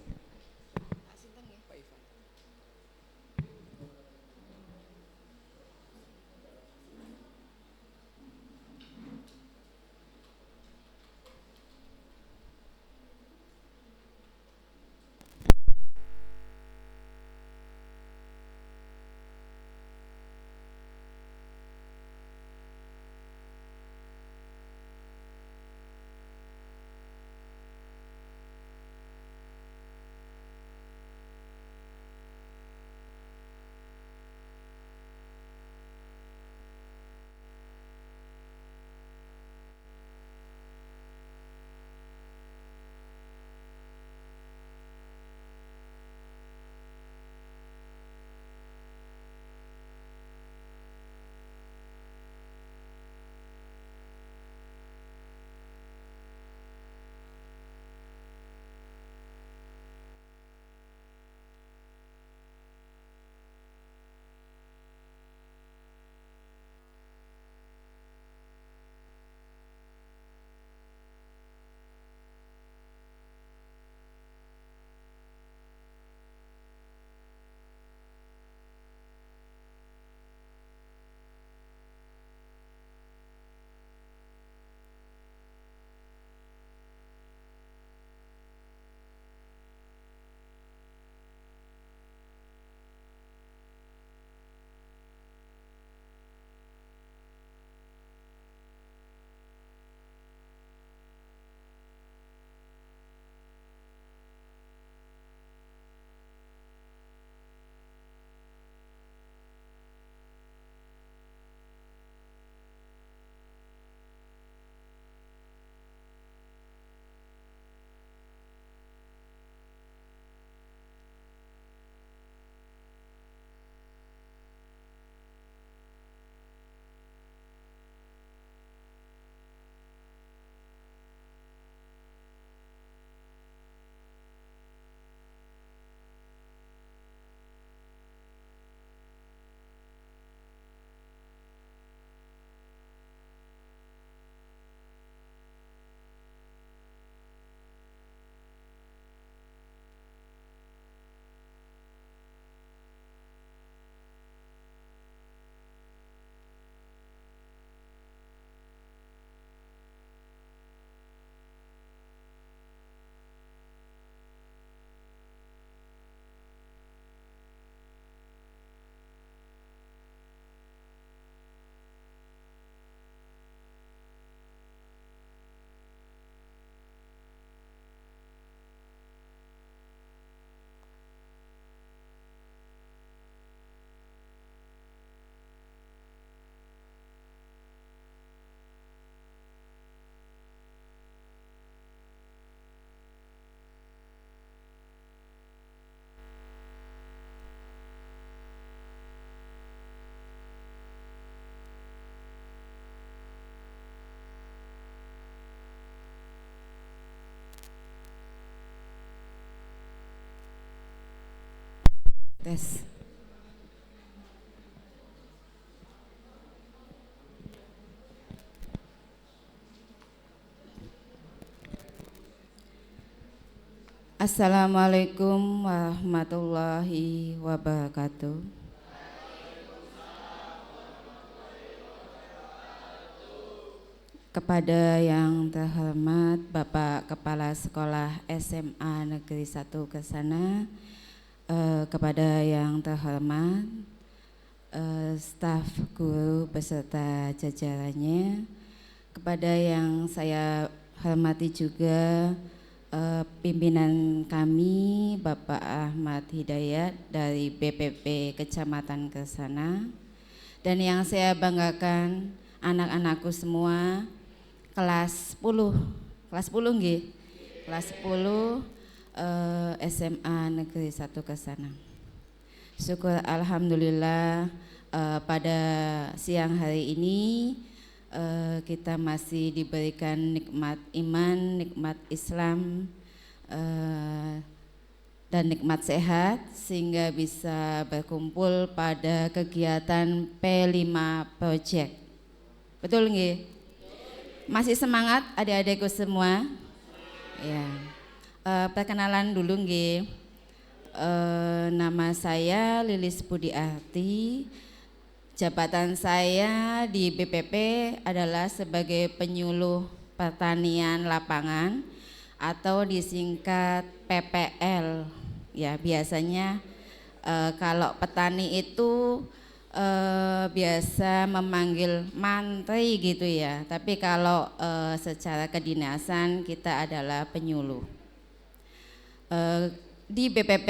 Tes. Assalamualaikum warahmatullahi wabarakatuh. Kepada yang terhormat Bapak Kepala Sekolah SMA Negeri 1 Kesana, kepada yang terhormat staf guru beserta jajarannya, kepada yang saya hormati juga pimpinan kami Bapak Ahmad Hidayat dari BPP Kecamatan Kesana, dan yang saya banggakan anak-anakku semua kelas 10 nggih. Kelas 10 SMA Negeri 1 Kesana. Syukur alhamdulillah pada siang hari ini kita masih diberikan nikmat iman, nikmat Islam, dan nikmat sehat sehingga bisa berkumpul pada kegiatan P5 Project. Betul nggih? Masih semangat adik-adikku semua? Ya. Perkenalan dulu nggih. Nama saya Lilis Budiarti. Jabatan saya di BPP adalah sebagai penyuluh pertanian lapangan atau disingkat PPL. Ya, biasanya kalau petani itu biasa memanggil mantri gitu ya. Tapi kalau secara kedinasan kita adalah penyuluh. Di BPP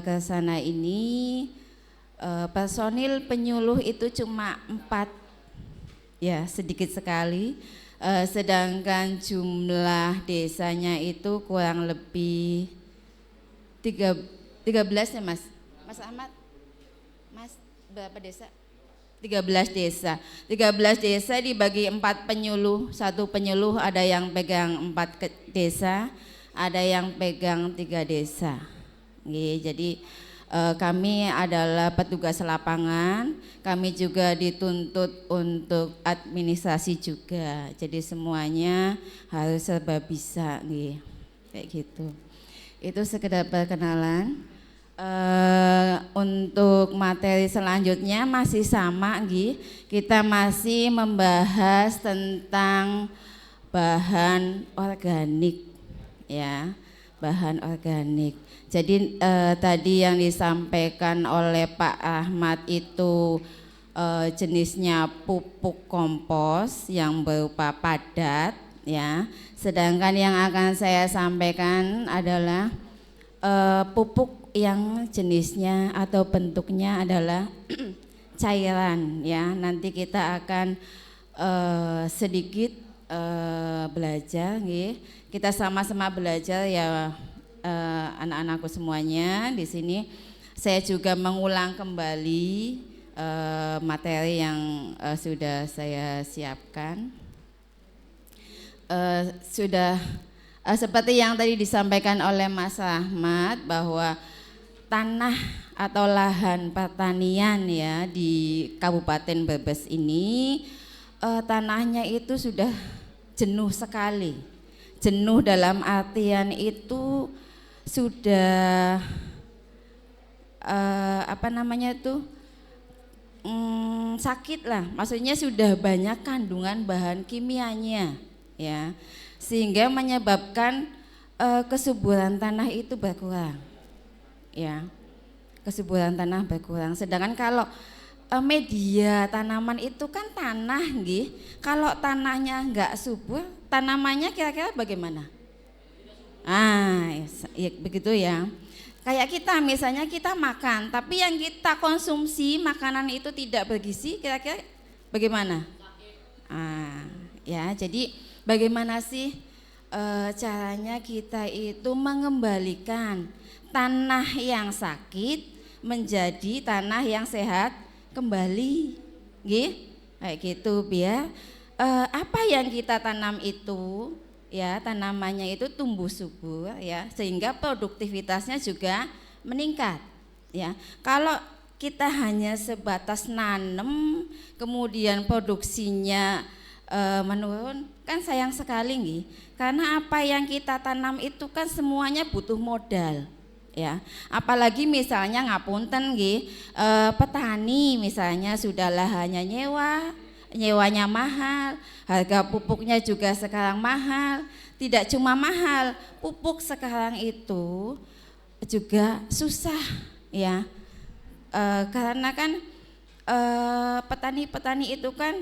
Kesana ini personil penyuluh itu cuma 4, ya sedikit sekali, sedangkan jumlah desanya itu kurang lebih 13 ya Mas Ahmad, Mas berapa desa? 13 desa. 13 desa dibagi 4 penyuluh, 1 penyuluh ada yang pegang 4 desa, ada yang pegang 3 desa. Jadi kami adalah petugas lapangan, kami juga dituntut untuk administrasi juga. Jadi semuanya harus serba bisa, kayak gitu. Itu sekedar perkenalan. Untuk materi selanjutnya masih sama, kita masih membahas tentang bahan organik, ya, bahan organik. Jadi tadi yang disampaikan oleh Pak Ahmad itu jenisnya pupuk kompos yang berupa padat, ya. Sedangkan yang akan saya sampaikan adalah pupuk yang jenisnya atau bentuknya adalah cairan, ya. Nanti kita akan sedikit belajar, kita sama-sama belajar ya. Anak-anakku semuanya di sini, saya juga mengulang kembali materi yang sudah saya siapkan. Sudah seperti yang tadi disampaikan oleh Mas Rahmat bahwa tanah atau lahan pertanian ya di Kabupaten Brebes ini tanahnya itu sudah jenuh sekali. Jenuh dalam artian itu sudah sakit lah, maksudnya sudah banyak kandungan bahan kimianya, ya, sehingga menyebabkan kesuburan tanah itu berkurang, ya, kesuburan tanah berkurang. Sedangkan kalau media tanaman itu kan tanah, kalau tanahnya enggak subur, tanamannya kira-kira bagaimana? Ya, begitu ya. Kayak kita misalnya kita makan, tapi yang kita konsumsi makanan itu tidak bergizi, kira-kira bagaimana? Ya, jadi bagaimana sih caranya kita itu mengembalikan tanah yang sakit menjadi tanah yang sehat kembali, kayak gitu, biar apa yang kita tanam itu, ya, tanamannya itu tumbuh subur, ya, sehingga produktivitasnya juga meningkat, ya. Kalau kita hanya sebatas nanam kemudian produksinya menurun, kan sayang sekali, karena apa yang kita tanam itu kan semuanya butuh modal, ya. Apalagi misalnya ngapunten, petani misalnya sudah lahannya nyewanya mahal, harga pupuknya juga sekarang mahal. Tidak cuma mahal, pupuk sekarang itu juga susah, ya, karena kan petani-petani itu kan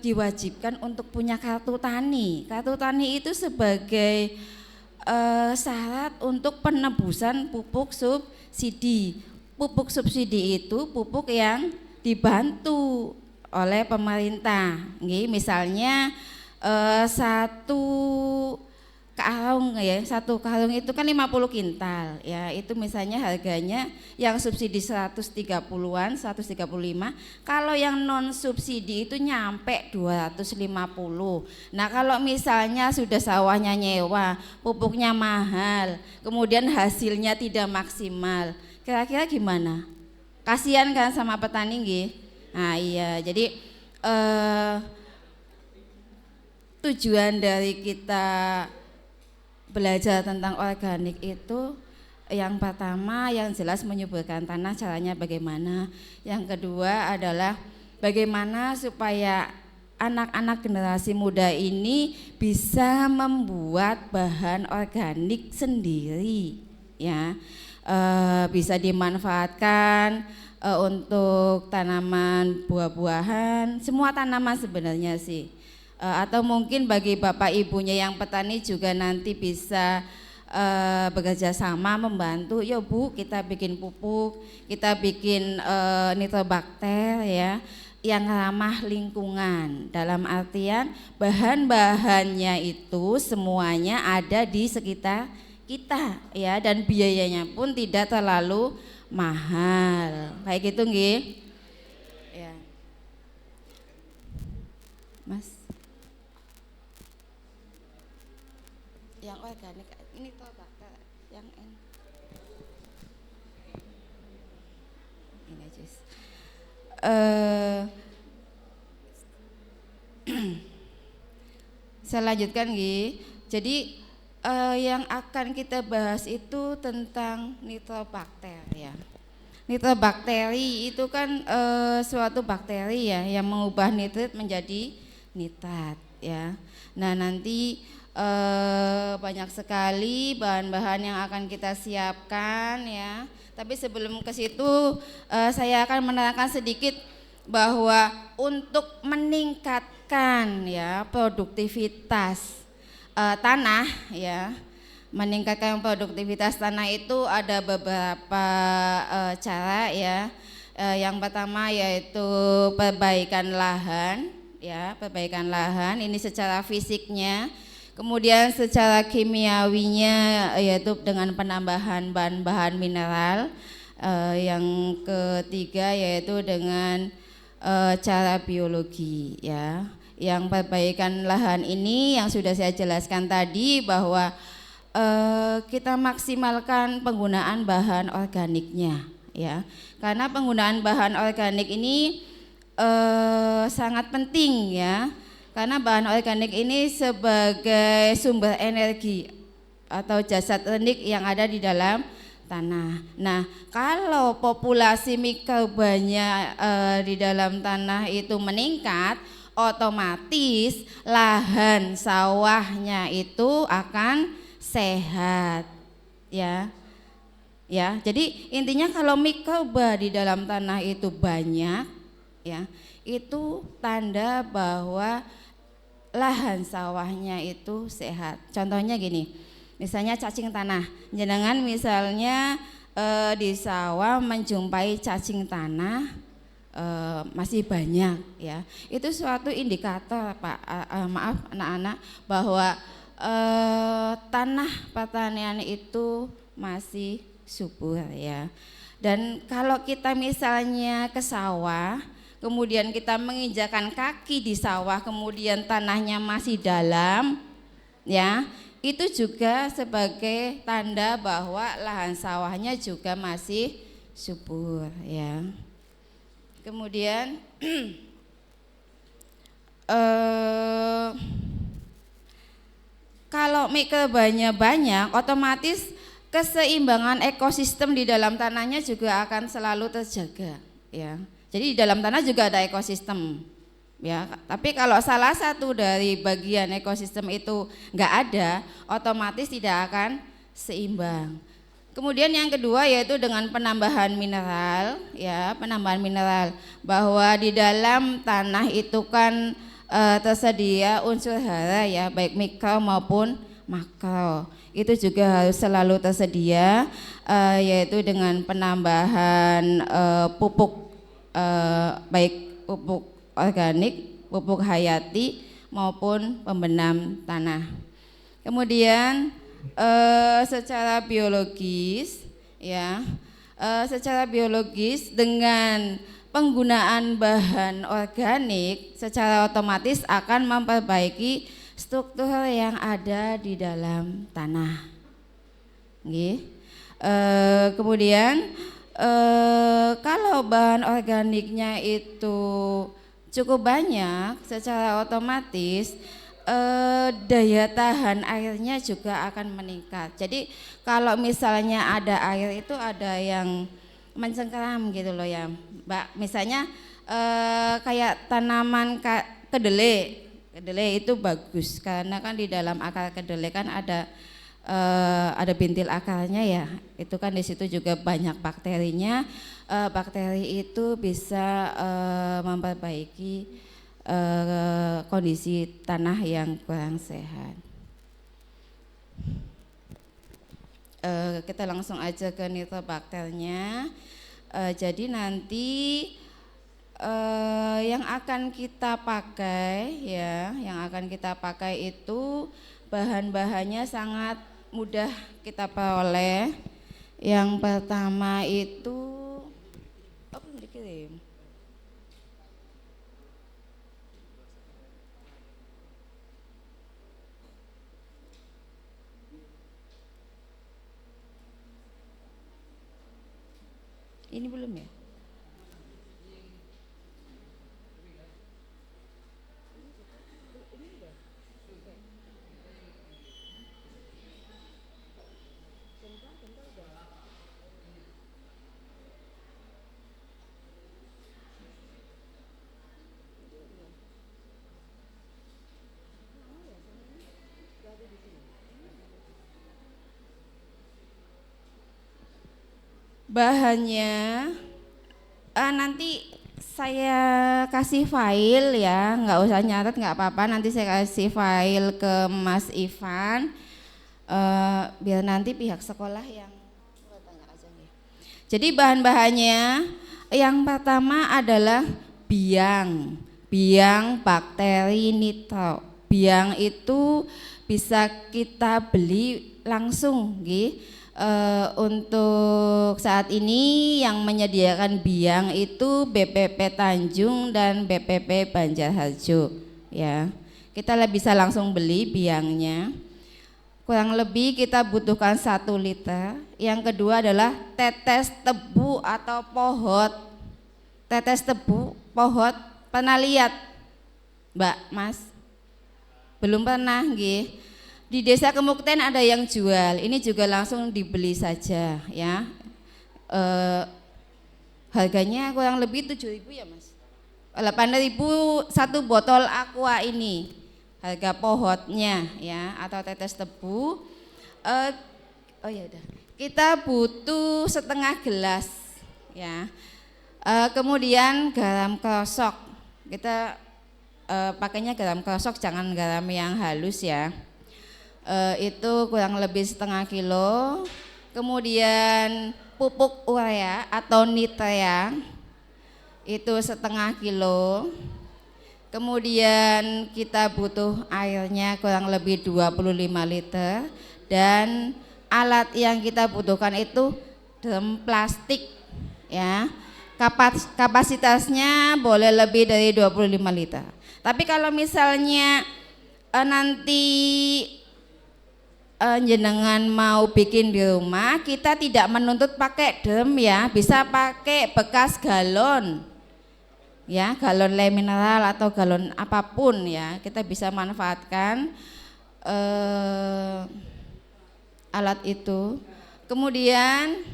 diwajibkan untuk punya kartu tani. Kartu tani itu sebagai syarat untuk penebusan pupuk subsidi. Pupuk subsidi itu pupuk yang dibantu oleh pemerintah, misalnya 1 karung ya, satu karung itu kan 50 kintal ya, itu misalnya harganya yang subsidi 130-an, 135, kalau yang non subsidi itu nyampe 250. Nah kalau misalnya sudah sawahnya nyewa, pupuknya mahal, kemudian hasilnya tidak maksimal, kira-kira gimana? Kasihan kan sama petani nggih? Nah iya, jadi tujuan dari kita belajar tentang organik itu yang pertama yang jelas menyuburkan tanah, caranya bagaimana. Yang kedua adalah bagaimana supaya anak-anak generasi muda ini bisa membuat bahan organik sendiri ya, bisa dimanfaatkan untuk tanaman buah-buahan, semua tanaman sebenarnya sih. Atau mungkin bagi bapak ibunya yang petani juga nanti bisa bekerja sama membantu, ya Bu kita bikin pupuk, kita bikin nitrobakter ya yang ramah lingkungan, dalam artian bahan-bahannya itu semuanya ada di sekitar kita ya, dan biayanya pun tidak terlalu mahal kayak gitu nggih ya Mas. Yang organik ini tuh bakal yang ini jus. Saya lanjutkan Gi. Jadi yang akan kita bahas itu tentang nitrobakter ya. Nitrobakteri itu kan suatu bakteri ya yang mengubah nitrit menjadi nitrat ya. Nah nanti banyak sekali bahan-bahan yang akan kita siapkan ya. Tapi sebelum ke situ saya akan menerangkan sedikit bahwa untuk meningkatkan ya produktivitas tanah ya, meningkatkan produktivitas tanah itu ada beberapa cara ya. Yang pertama yaitu perbaikan lahan ya, perbaikan lahan ini secara fisiknya. Kemudian secara kimiawinya yaitu dengan penambahan bahan-bahan mineral. Yang ketiga yaitu dengan cara biologi ya. Yang perbaikan lahan ini yang sudah saya jelaskan tadi bahwa kita maksimalkan penggunaan bahan organiknya ya. Karena penggunaan bahan organik ini sangat penting ya. Karena bahan organik ini sebagai sumber energi atau zat unik yang ada di dalam tanah. Nah, kalau populasi mikrobanya di dalam tanah itu meningkat, otomatis lahan sawahnya itu akan sehat, ya. Ya, jadi intinya kalau mikroba di dalam tanah itu banyak, ya, itu tanda bahwa lahan sawahnya itu sehat. Contohnya gini, misalnya cacing tanah, jenengan misalnya di sawah menjumpai cacing tanah masih banyak ya, itu suatu indikator Pak, maaf anak-anak, bahwa tanah pertanian itu masih subur ya. Dan kalau kita misalnya ke sawah, kemudian kita menginjakan kaki di sawah, kemudian tanahnya masih dalam, ya, itu juga sebagai tanda bahwa lahan sawahnya juga masih subur, ya. Kemudian kalau mikrobanya banyak, otomatis keseimbangan ekosistem di dalam tanahnya juga akan selalu terjaga, ya. Jadi di dalam tanah juga ada ekosistem, ya. Tapi kalau salah satu dari bagian ekosistem itu nggak ada, otomatis tidak akan seimbang. Kemudian yang kedua yaitu dengan penambahan mineral, ya, penambahan mineral, bahwa di dalam tanah itu kan tersedia unsur hara ya, baik mikro maupun makro. Itu juga harus selalu tersedia, yaitu dengan penambahan pupuk. Baik pupuk organik, pupuk hayati maupun pembenam tanah. Kemudian secara biologis ya, secara biologis dengan penggunaan bahan organik secara otomatis akan memperbaiki struktur yang ada di dalam tanah. Nggih. Kemudian kalau bahan organiknya itu cukup banyak, secara otomatis daya tahan airnya juga akan meningkat. Jadi kalau misalnya ada air itu ada yang mencengkeram gitu loh ya Mbak. Misalnya kayak tanaman kedelai itu bagus karena kan di dalam akar kedelai kan ada bintil akarnya ya, itu kan di situ juga banyak bakterinya. Bakteri itu bisa memperbaiki kondisi tanah yang kurang sehat. Kita langsung aja ke nitrobakternya. Jadi nanti yang akan kita pakai ya, yang akan kita pakai itu bahan-bahannya sangat mudah kita peroleh. Yang pertama itu belum dikirim. Ini belum ya? Bahannya nanti saya kasih file ya, nggak usah nyatet nggak apa-apa, nanti saya kasih file ke Mas Ivan biar nanti pihak sekolah yang tanya aja nih. Jadi bahan-bahannya yang pertama adalah biang bakteri nitro. Biang itu bisa kita beli langsung gitu. Untuk saat ini yang menyediakan biang itu BPP Tanjung dan BPP Banjarharjo ya. Kita bisa langsung beli biangnya. Kurang lebih kita butuhkan 1 liter. Yang kedua adalah tetes tebu atau pohot. Tetes tebu, pohot, pernah lihat Mbak, Mas? Belum pernah nggih. Di Desa Kemukten ada yang jual, ini juga langsung dibeli saja ya. Harganya kurang lebih 7.000 ya Mas. 8.000 1 botol aqua ini. Harga pohotnya ya, atau tetes tebu. Oh ya udah. Kita butuh setengah gelas ya. Kemudian garam krosok. Kita pakainya garam krosok, jangan garam yang halus ya. Itu kurang lebih setengah kilo. Kemudian pupuk urea atau nitrea itu setengah kilo. Kemudian kita butuh airnya kurang lebih 25 liter. Dan alat yang kita butuhkan itu drum plastik ya. Kapasitasnya boleh lebih dari 25 liter. Tapi kalau misalnya nanti jenengan mau bikin di rumah, kita tidak menuntut pakai drum ya, bisa pakai bekas galon ya, galon le mineral atau galon apapun ya, kita bisa manfaatkan alat itu. Kemudian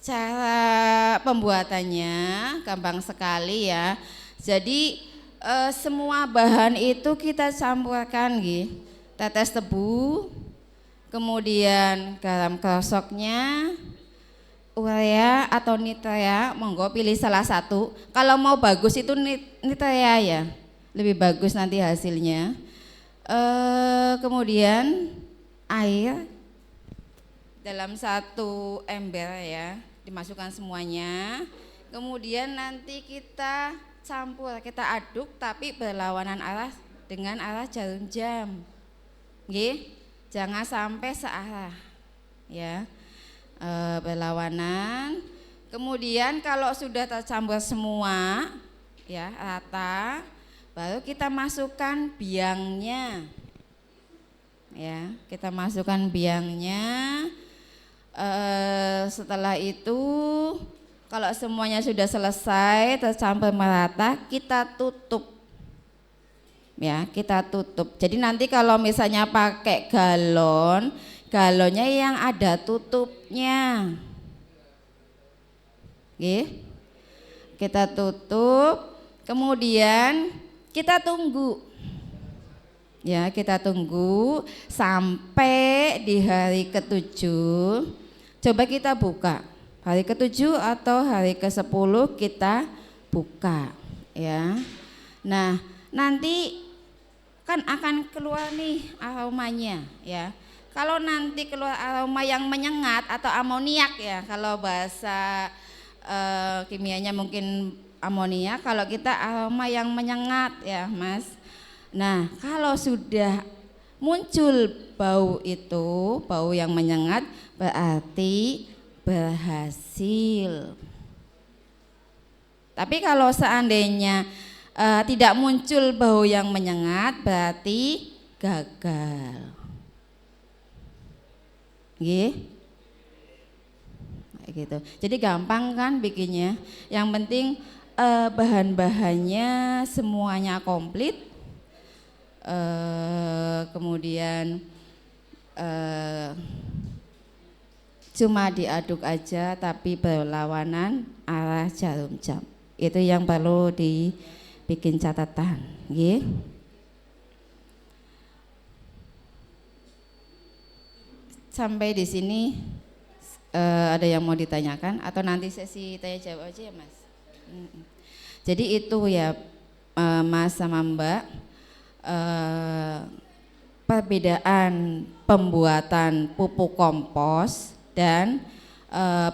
cara pembuatannya gampang sekali ya. Jadi semua bahan itu kita campurkan gitu. Tetes tebu, kemudian garam krosoknya, urea atau nitrea, monggo pilih salah satu. Kalau mau bagus itu nitrea ya, lebih bagus nanti hasilnya. Kemudian air dalam 1 ember ya, dimasukkan semuanya. Kemudian nanti kita campur, kita aduk tapi berlawanan arah dengan arah jarum jam. nggih. Jangan sampai searah ya. Berlawanan. Kemudian kalau sudah tercampur semua ya rata, baru kita masukkan biangnya. Ya, kita masukkan biangnya. Setelah itu kalau semuanya sudah selesai tercampur merata, kita tutup. Ya, kita tutup. Jadi nanti kalau misalnya pakai galon, galonnya yang ada tutupnya. Oke. Kita tutup, kemudian kita tunggu. Ya, kita tunggu sampai di hari ketujuh. Coba kita buka. Hari ketujuh atau hari ke-10 kita buka ya. Nah, nanti kan akan keluar nih aromanya ya. Kalau nanti keluar aroma yang menyengat atau amoniak ya, kalau bahasa kimianya mungkin amoniak, kalau kita aroma yang menyengat ya Mas. Nah, kalau sudah muncul bau itu, bau yang menyengat, berarti berhasil. Tapi kalau seandainya tidak muncul bau yang menyengat, berarti gagal. Nggih. Gitu. Jadi gampang kan bikinnya. Yang penting bahan-bahannya semuanya komplit. Kemudian cuma diaduk aja tapi berlawanan arah jarum jam. Itu yang perlu dibikin catatan, nggih. Sampai di sini ada yang mau ditanyakan atau nanti sesi tanya jawab aja ya Mas? Jadi itu ya Mas sama Mbak, perbedaan pembuatan pupuk kompos dan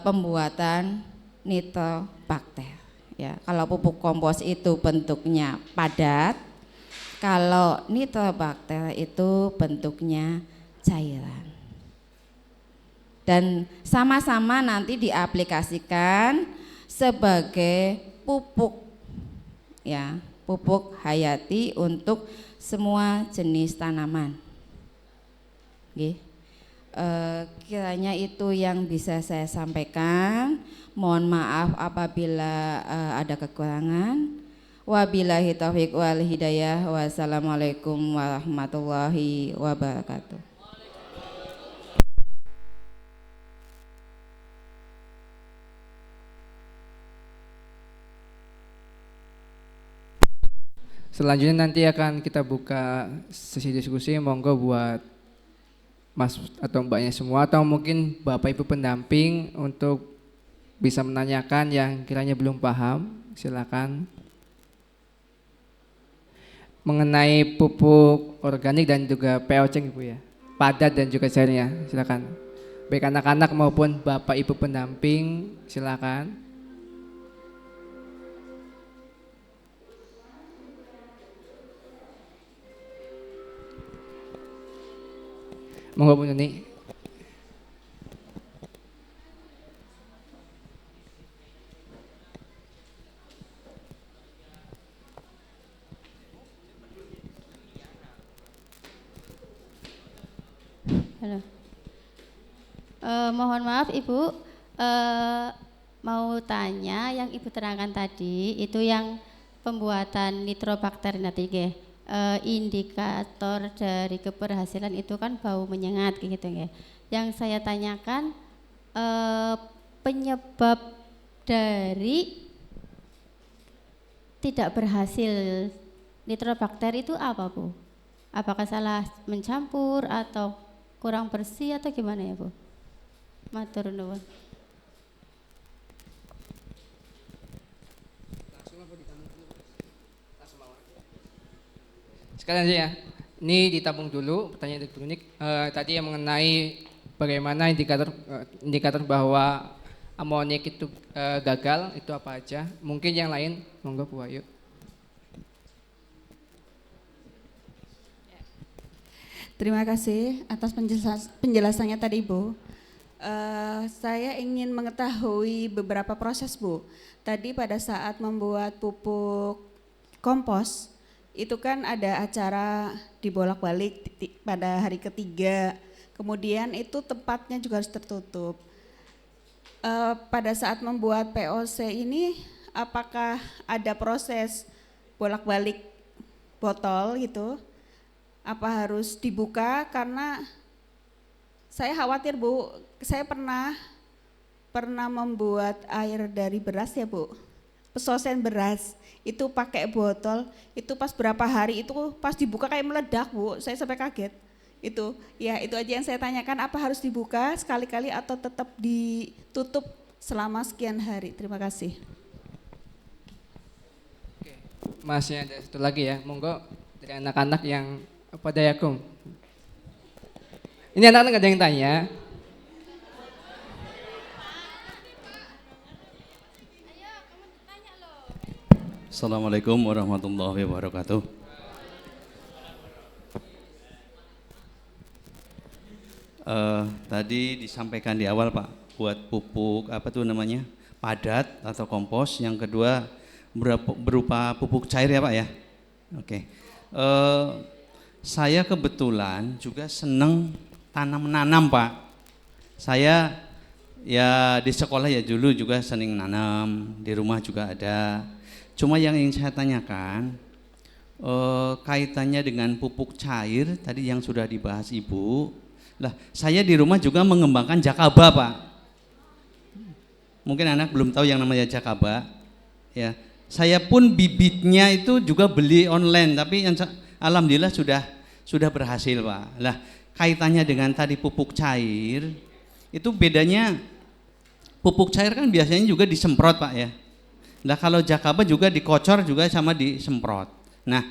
pembuatan nitrobakter. Ya, kalau pupuk kompos itu bentuknya padat, kalau nitrobakter itu bentuknya cairan. Dan sama-sama nanti diaplikasikan sebagai pupuk ya, pupuk hayati untuk semua jenis tanaman. Oke. Kiranya itu yang bisa saya sampaikan. Mohon maaf apabila ada kekurangan. Wabillahi taufiq wal hidayah. Wassalamualaikum warahmatullahi wabarakatuh. Selanjutnya nanti akan kita buka sesi diskusi, monggo buat Mas atau Mbaknya semua atau mungkin Bapak Ibu pendamping untuk bisa menanyakan yang kiranya belum paham, silakan. Mengenai pupuk organik dan juga POC Ibu ya, padat dan juga cairnya, silakan. Baik anak-anak maupun Bapak Ibu pendamping, silakan. Monggo Bu Nuni. Halo. Mohon maaf Ibu, mau tanya yang Ibu terangkan tadi itu yang pembuatan nitrobakter nanti indikator dari keberhasilan itu kan bau menyengat gitu ya. Yang saya tanyakan penyebab dari tidak berhasil nitrobakter itu apa Bu? Apakah salah mencampur atau kurang bersih atau gimana ya Bu? Matur nuwun. Sekalian aja ya, ini ditabung dulu pertanyaan elektronik. Tadi yang mengenai bagaimana indikator bahwa amoniak itu gagal, itu apa aja? Mungkin yang lain, monggo Bu Ayu. Terima kasih atas penjelasannya tadi, Bu. Saya ingin mengetahui beberapa proses, Bu. Tadi pada saat membuat pupuk kompos, itu kan ada acara dibolak-balik pada hari ketiga. Kemudian itu tempatnya juga harus tertutup. Pada saat membuat POC ini, apakah ada proses bolak-balik botol gitu? Apa harus dibuka? Karena saya khawatir, Bu. Saya pernah membuat air dari beras ya, Bu. Pesosen beras itu pakai botol, itu pas berapa hari itu pas dibuka kayak meledak, Bu. Saya sampai kaget. Itu aja yang saya tanyakan, apa harus dibuka sekali-kali atau tetap ditutup selama sekian hari? Terima kasih. Oke, masih ada satu lagi ya, monggo dari anak-anak yang pada Yakum. Ini anak-anak ada yang tanya. Assalamualaikum warahmatullahi wabarakatuh. Tadi disampaikan di awal, Pak, buat pupuk padat atau kompos. Yang kedua berupa pupuk cair ya, Pak ya. Oke. Saya kebetulan juga senang menanam, Pak. Saya ya di sekolah ya dulu juga sering nanam, di rumah juga ada. Cuma yang ingin saya tanyakan, kaitannya dengan pupuk cair tadi yang sudah dibahas Ibu. Lah, saya di rumah juga mengembangkan jakaba, Pak. Mungkin anak belum tahu yang namanya jakaba. Ya, saya pun bibitnya itu juga beli online, tapi alhamdulillah sudah berhasil, Pak. Lah, kaitannya dengan tadi pupuk cair, itu bedanya pupuk cair kan biasanya juga disemprot, Pak ya. Nah, kalau jakaba juga dikocor juga sama disemprot. Nah,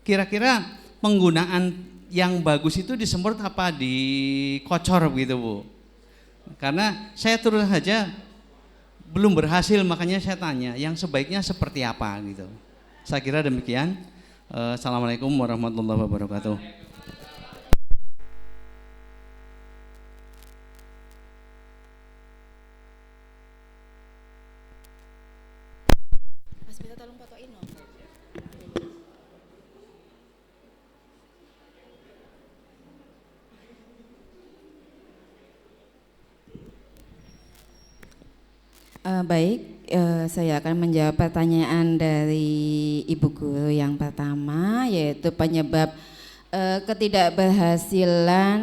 kira-kira penggunaan yang bagus itu disemprot apa dikocor begitu, Bu? Karena saya terus saja belum berhasil, makanya saya tanya yang sebaiknya seperti apa gitu. Saya kira demikian. Assalamualaikum warahmatullahi wabarakatuh. Baik, saya akan menjawab pertanyaan dari Ibu Guru yang pertama, yaitu penyebab ketidakberhasilan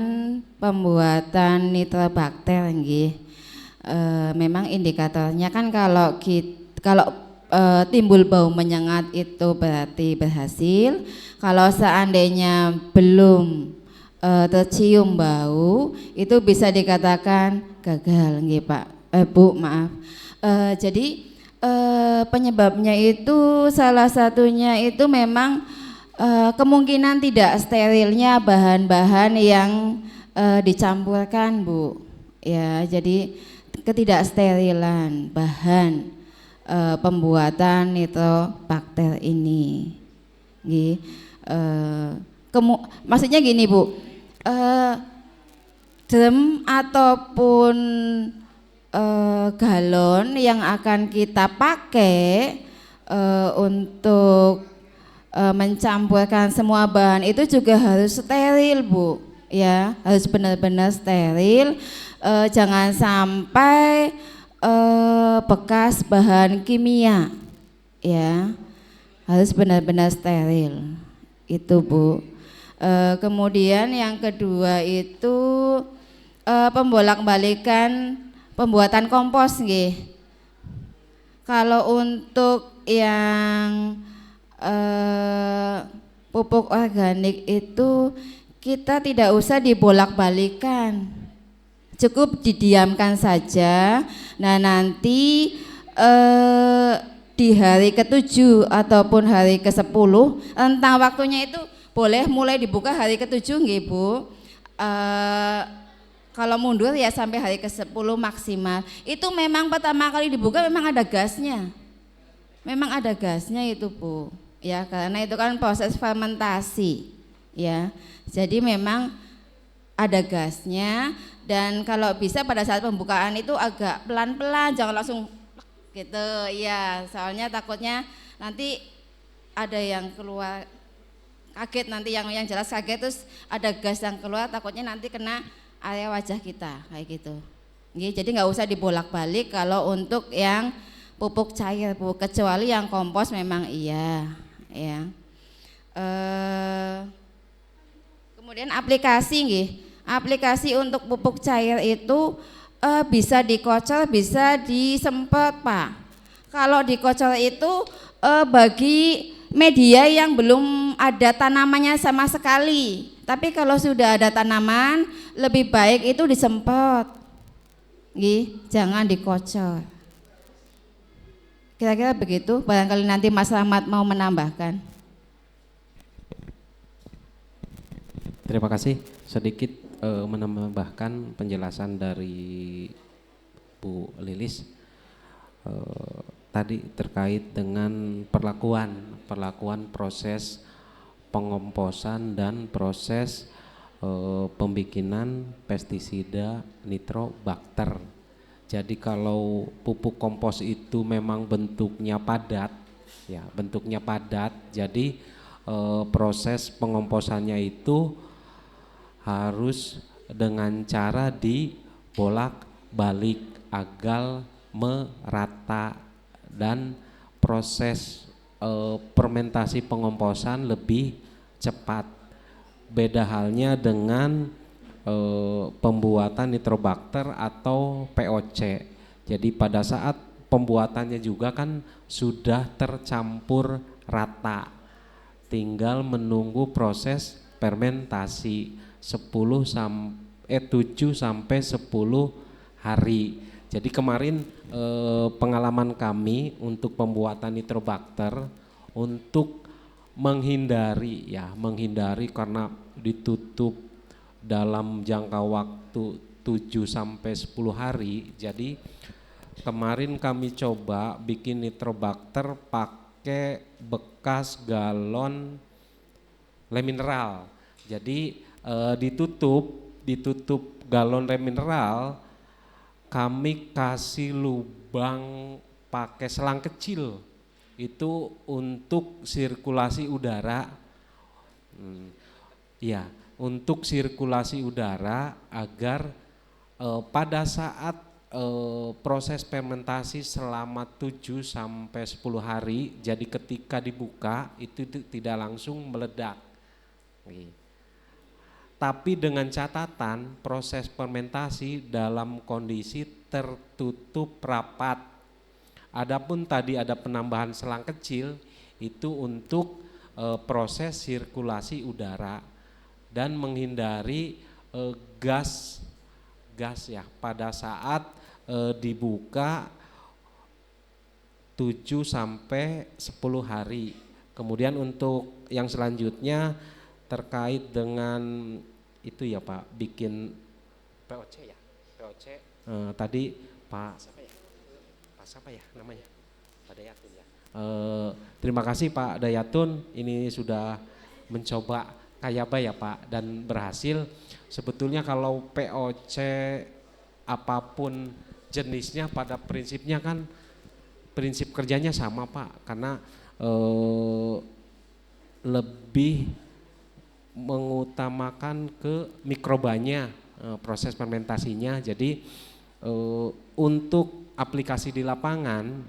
pembuatan nitrobakter. Memang indikatornya kan kalau timbul bau menyengat itu berarti berhasil. Kalau seandainya belum tercium bau, itu bisa dikatakan gagal, Pak. Bu, maaf. Jadi penyebabnya itu salah satunya itu memang kemungkinan tidak sterilnya bahan-bahan yang dicampurkan, Bu. Ya, jadi ketidaksterilan bahan pembuatan nitrobakter ini. Maksudnya gini, Bu. Drum ataupun galon yang akan kita pakai untuk mencampurkan semua bahan itu juga harus steril, Bu. Ya, harus benar-benar steril. Jangan sampai bekas bahan kimia. Ya, harus benar-benar steril. Itu, Bu. Kemudian yang kedua itu pembolak-balikan pembuatan kompos, Kalau untuk yang pupuk organik itu kita tidak usah dibolak-balikan, cukup didiamkan saja. Nah, nanti di hari ke-7 ataupun hari ke-10 rentang waktunya itu boleh mulai dibuka hari ke-7, Bu. Kalau mundur ya sampai hari ke-10 maksimal. Itu memang pertama kali dibuka memang ada gasnya. Memang ada gasnya itu, Bu. Ya, karena itu kan proses fermentasi. ya. Jadi memang ada gasnya, dan kalau bisa pada saat pembukaan itu agak pelan-pelan, jangan langsung gitu ya, soalnya takutnya nanti ada yang keluar kaget, nanti yang jelas kaget terus ada gas yang keluar, takutnya nanti kena area wajah kita kayak gitu. Jadi nggak usah dibolak-balik kalau untuk yang pupuk cair Bu, kecuali yang kompos memang iya ya. Kemudian aplikasi untuk pupuk cair itu bisa dikocor, bisa disemprot Pak. Kalau dikocor itu bagi media yang belum ada tanamannya sama sekali. Tapi kalau sudah ada tanaman, lebih baik itu disemprot. Jangan dikocor. Kira-kira begitu, barangkali nanti Mas Rahmat mau menambahkan. Terima kasih. Sedikit menambahkan penjelasan dari Bu Lilis tadi terkait dengan perlakuan proses pengomposan dan proses pembikinan pestisida nitrobakter. Jadi kalau pupuk kompos itu memang bentuknya padat, ya bentuknya padat. Jadi proses pengomposannya itu harus dengan cara dibolak-balik agar merata, dan proses fermentasi pengomposan lebih cepat. Beda halnya dengan pembuatan nitrobakter atau POC. Jadi pada saat pembuatannya juga kan sudah tercampur rata, tinggal menunggu proses fermentasi 7 sampai 10 hari. Jadi kemarin pengalaman kami untuk pembuatan nitrobakter, untuk menghindari karena ditutup dalam jangka waktu 7 sampai 10 hari. Jadi kemarin kami coba bikin nitrobakter pakai bekas galon le mineral. Jadi ditutup galon le mineral, kami kasih lubang pakai selang kecil itu untuk sirkulasi udara. Ya, untuk sirkulasi udara agar pada saat proses fermentasi selama 7 sampai 10 hari, jadi ketika dibuka itu tidak langsung meledak. Tapi dengan catatan proses fermentasi dalam kondisi tertutup rapat. Adapun tadi ada penambahan selang kecil itu untuk proses sirkulasi udara dan menghindari gas ya pada saat dibuka 7 sampai 10 hari. Kemudian untuk yang selanjutnya terkait dengan itu ya Pak, bikin POC ya, POC tadi Pak siapa ya namanya, Pak Dayatun ya. Terima kasih Pak Dayatun, ini sudah mencoba kayaba ya Pak dan berhasil. Sebetulnya kalau POC apapun jenisnya pada prinsipnya kan prinsip kerjanya sama Pak, karena lebih mengutamakan ke mikrobanya proses fermentasinya. Jadi untuk aplikasi di lapangan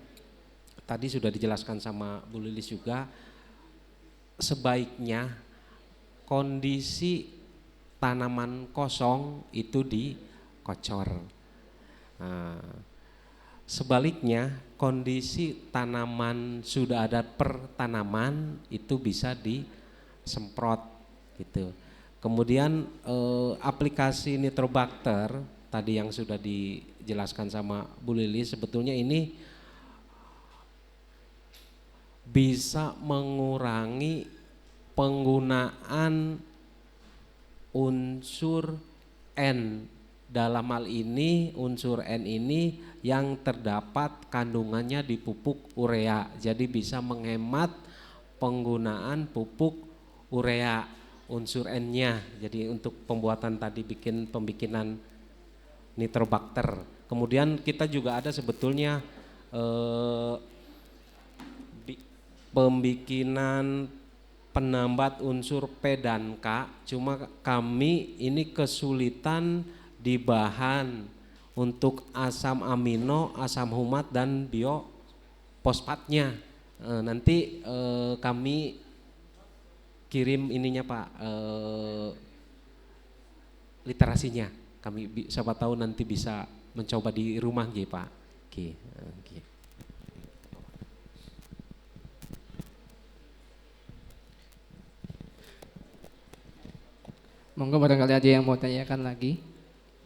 tadi sudah dijelaskan sama Bu Lilis juga, sebaiknya kondisi tanaman kosong itu dikocor. Sebaliknya kondisi tanaman sudah ada pertanaman itu bisa disemprot gitu. Kemudian aplikasi nitrobakter tadi yang sudah dijelaskan sama Bu Lilis, sebetulnya ini bisa mengurangi penggunaan unsur N. Dalam hal ini unsur N ini yang terdapat kandungannya di pupuk urea. Jadi bisa menghemat penggunaan pupuk urea. unsur N-nya. Jadi untuk pembuatan tadi pembikinan nitrobakter. Kemudian kita juga ada sebetulnya pembikinan penambat unsur P dan K, cuma kami ini kesulitan di bahan untuk asam amino, asam humat dan biofosfatnya. Nanti kami kirim ininya Pak, literasinya. Kami siapa tahu nanti bisa mencoba di rumah gitu Pak. Oke. Monggo barangkali ada yang mau tanyakan lagi.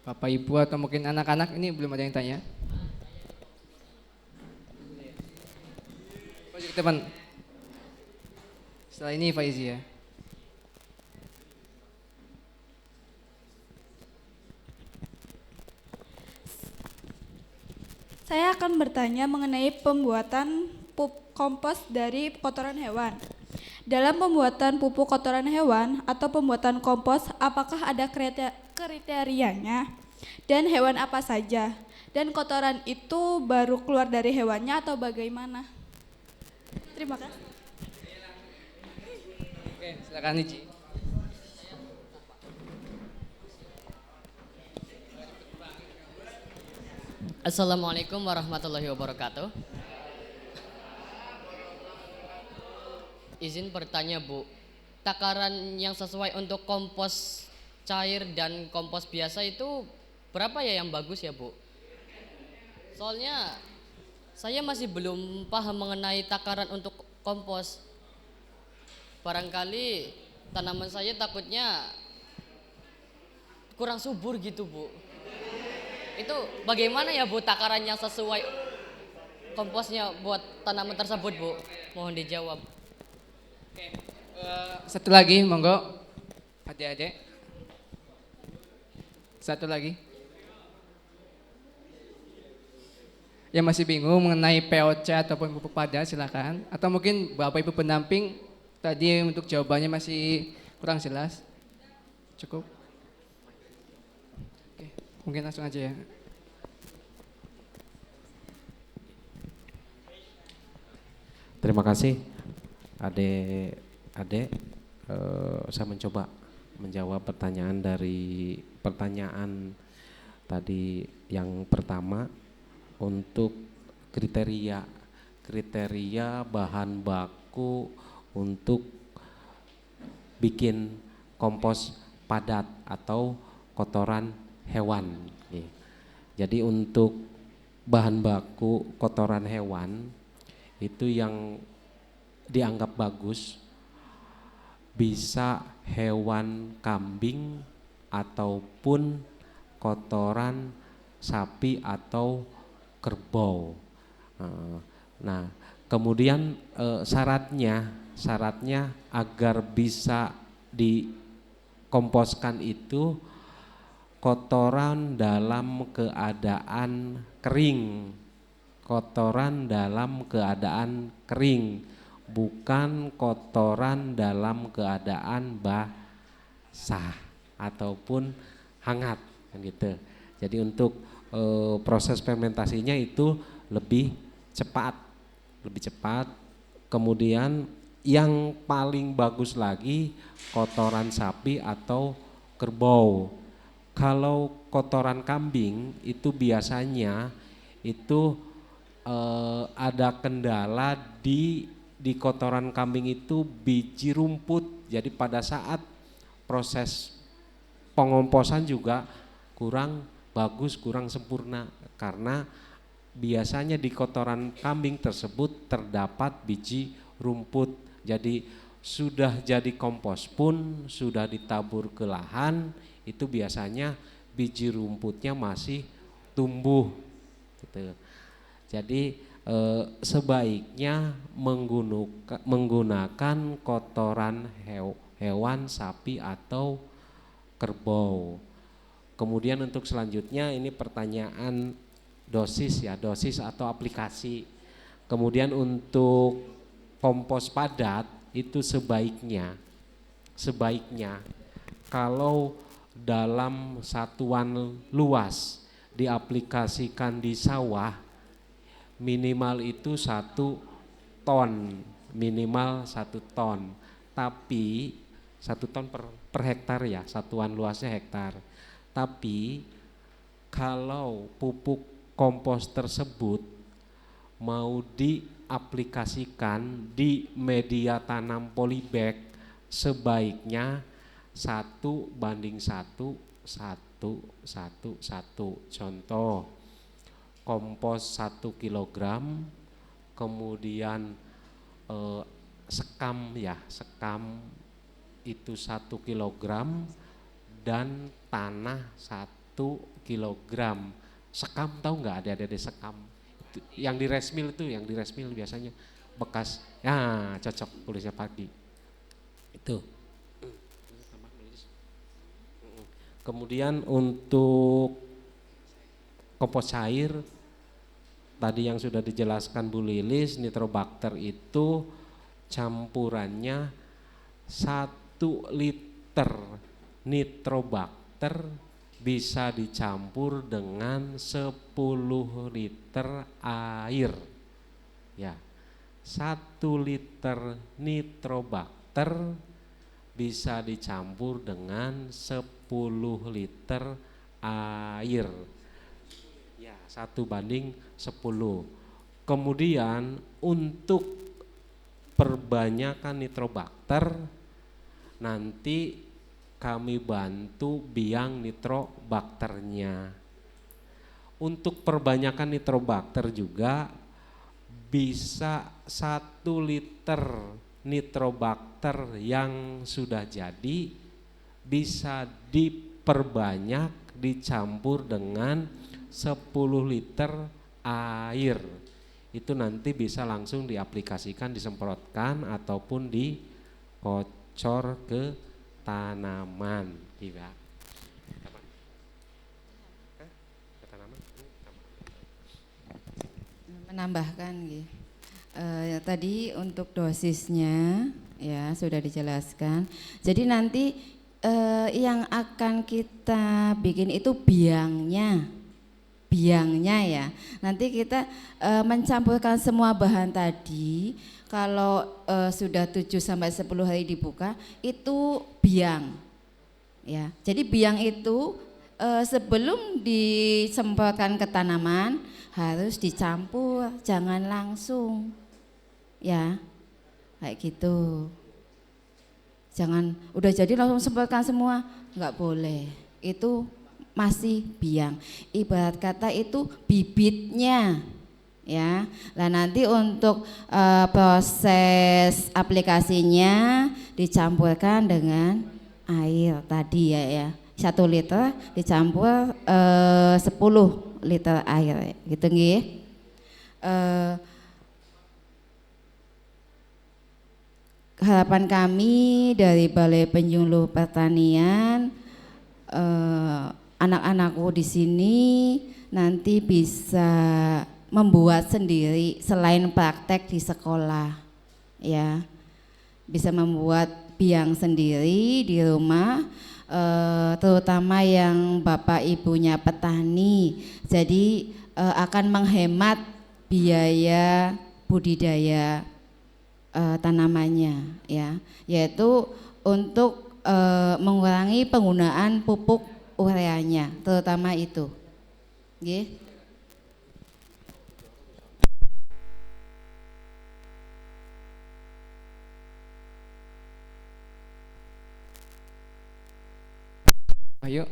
Bapak Ibu atau mungkin anak-anak ini belum ada yang tanya. Pojok depan. Setelah ini Faizi ya. Saya akan bertanya mengenai pembuatan pupuk kompos dari kotoran hewan. Dalam pembuatan pupuk kotoran hewan atau pembuatan kompos, apakah ada kriterianya? Dan hewan apa saja? Dan kotoran itu baru keluar dari hewannya atau bagaimana? Terima kasih. Oke, silakan Ici. Assalamualaikum warahmatullahi wabarakatuh. Izin bertanya Bu, takaran yang sesuai untuk kompos cair dan kompos biasa itu berapa ya yang bagus ya Bu? Soalnya saya masih belum paham mengenai takaran untuk kompos. Barangkali tanaman saya takutnya kurang subur gitu Bu. Itu bagaimana ya Bu takaran yang sesuai komposnya buat tanaman tersebut Bu? Mohon dijawab. Oke. Satu lagi monggo. Adik-adik. Satu lagi. Yang masih bingung mengenai POC ataupun pupuk padat silakan. Atau mungkin Bapak Ibu pendamping tadi untuk jawabannya masih kurang jelas. Cukup. Oke, mungkin langsung aja ya. Terima kasih Adik, saya mencoba menjawab pertanyaan tadi yang pertama untuk kriteria bahan baku untuk bikin kompos padat atau kotoran hewan. Jadi untuk bahan baku kotoran hewan itu yang dianggap bagus bisa hewan kambing ataupun kotoran sapi atau kerbau. Nah, kemudian syaratnya agar bisa dikomposkan itu kotoran dalam keadaan kering. Kotoran dalam keadaan kering, bukan kotoran dalam keadaan basah ataupun hangat gitu. Jadi untuk proses fermentasinya itu lebih cepat. Kemudian yang paling bagus lagi kotoran sapi atau kerbau. Kalau kotoran kambing itu biasanya itu ada kendala di kotoran kambing itu biji rumput. Jadi pada saat proses pengomposan juga kurang bagus, kurang sempurna karena biasanya di kotoran kambing tersebut terdapat biji rumput. Jadi sudah jadi kompos pun sudah ditabur ke lahan itu biasanya biji rumputnya masih tumbuh gitu. Jadi sebaiknya menggunakan kotoran hewan sapi atau kerbau. Kemudian untuk selanjutnya ini pertanyaan dosis atau aplikasi. Kemudian untuk kompos padat itu sebaiknya sebaiknya kalau dalam satuan luas diaplikasikan di sawah minimal itu 1 ton, minimal 1 ton, tapi 1 ton per hektar ya, satuan luasnya hektar. Tapi kalau pupuk kompos tersebut mau diaplikasikan di media tanam polybag, sebaiknya 1:1, 1:1. Contoh, kompos 1 kilogram, kemudian sekam itu 1 kilogram, dan tanah 1 kilogram. Sekam tahu nggak, ada sekam itu, yang di rice mill itu, yang di rice mill biasanya bekas, ya cocok tulisnya pagi itu. Kemudian untuk kompos cair tadi yang sudah dijelaskan Bu Lilis, nitrobakter itu campurannya 1 liter nitrobakter bisa dicampur dengan 10 liter air. Ya, 1 liter nitrobakter bisa dicampur dengan 10 liter air. Ya, 1:10. Kemudian untuk perbanyakan nitrobakter nanti kami bantu biang nitrobakternya. Untuk perbanyakan nitrobakter juga bisa 1 liter nitrobakter yang sudah jadi bisa diperbanyak dicampur dengan 10 liter air. Itu nanti bisa langsung diaplikasikan, disemprotkan ataupun dikocor ke tanaman, iya. Menambahkan tadi untuk dosisnya ya sudah dijelaskan. Jadi nanti yang akan kita bikin itu biangnya ya. Nanti kita mencampurkan semua bahan tadi. Kalau sudah 7-10 hari dibuka itu biang ya. Jadi biang itu sebelum disemprotkan ke tanaman harus dicampur, jangan langsung ya, kayak gitu. Jangan udah jadi langsung semprotkan semua, nggak boleh. Itu masih biang. Ibarat kata itu bibitnya. Ya, nah nanti untuk proses aplikasinya dicampurkan dengan air tadi ya, 1 liter dicampur 10 liter air, gitu nggih. Harapan kami dari Balai Penyuluh Pertanian, anak-anakku di sini nanti bisa membuat sendiri selain praktek di sekolah ya, bisa membuat biang sendiri di rumah, terutama yang bapak ibunya petani, jadi akan menghemat biaya budidaya tanamannya ya, yaitu untuk mengurangi penggunaan pupuk ureanya terutama itu. Nggih. Ayo.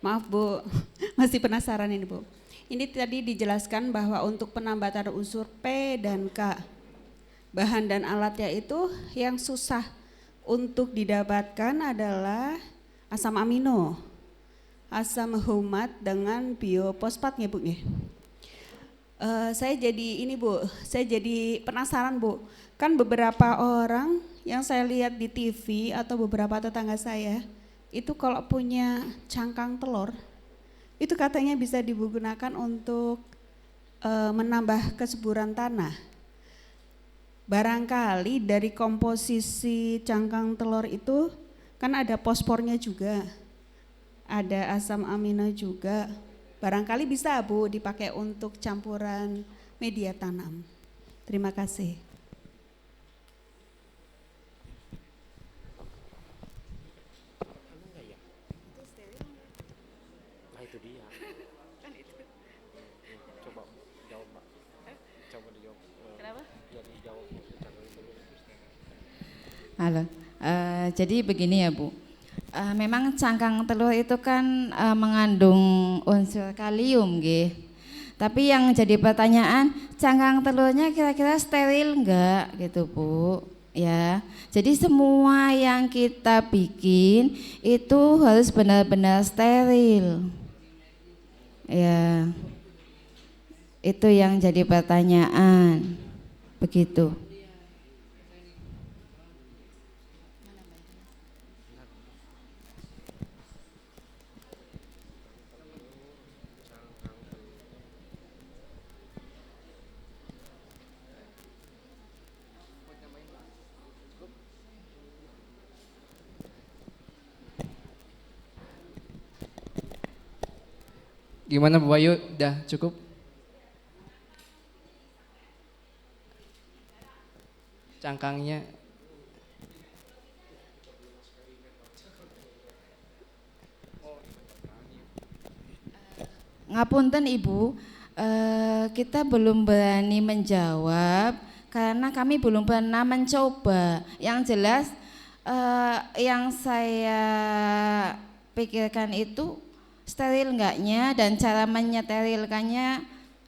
Maaf Bu, masih penasaran ini Bu. Ini tadi dijelaskan bahwa untuk penambatan unsur P dan K, bahan dan alatnya itu yang susah untuk didapatkan adalah asam amino, asam humat dengan biofosfatnya Bu. Saya jadi ini Bu, saya jadi penasaran Bu. Kan beberapa orang yang saya lihat di TV atau beberapa tetangga saya itu kalau punya cangkang telur itu katanya bisa digunakan untuk menambah kesuburan tanah. Barangkali dari komposisi cangkang telur itu kan ada fosfornya juga, ada asam amino juga. Barangkali bisa Bu dipakai untuk campuran media tanam. Terima kasih. Halo, jadi begini ya Bu, memang cangkang telur itu kan mengandung unsur kalium, nggih. Tapi yang jadi pertanyaan, cangkang telurnya kira-kira steril enggak gitu Bu? Ya, jadi semua yang kita bikin itu harus benar-benar steril. Ya, itu yang jadi pertanyaan, begitu. Gimana Bu Bayu, udah cukup? Cangkangnya ngapunten Ibu, kita belum berani menjawab karena kami belum pernah mencoba. Yang jelas yang saya pikirkan itu steril enggaknya dan cara menyeterilkannya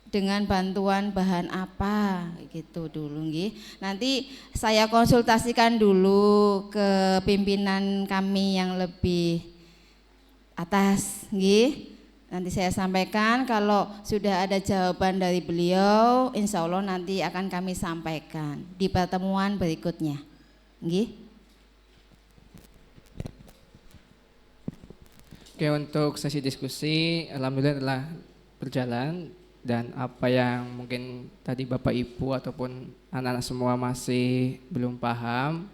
dengan bantuan bahan apa gitu dulu nggih. Nanti saya konsultasikan dulu ke pimpinan kami yang lebih atas nggih. Nanti saya sampaikan kalau sudah ada jawaban dari beliau, insya Allah nanti akan kami sampaikan di pertemuan berikutnya nggih. Oke, untuk sesi diskusi alhamdulillah telah berjalan dan apa yang mungkin tadi Bapak Ibu ataupun anak-anak semua masih belum paham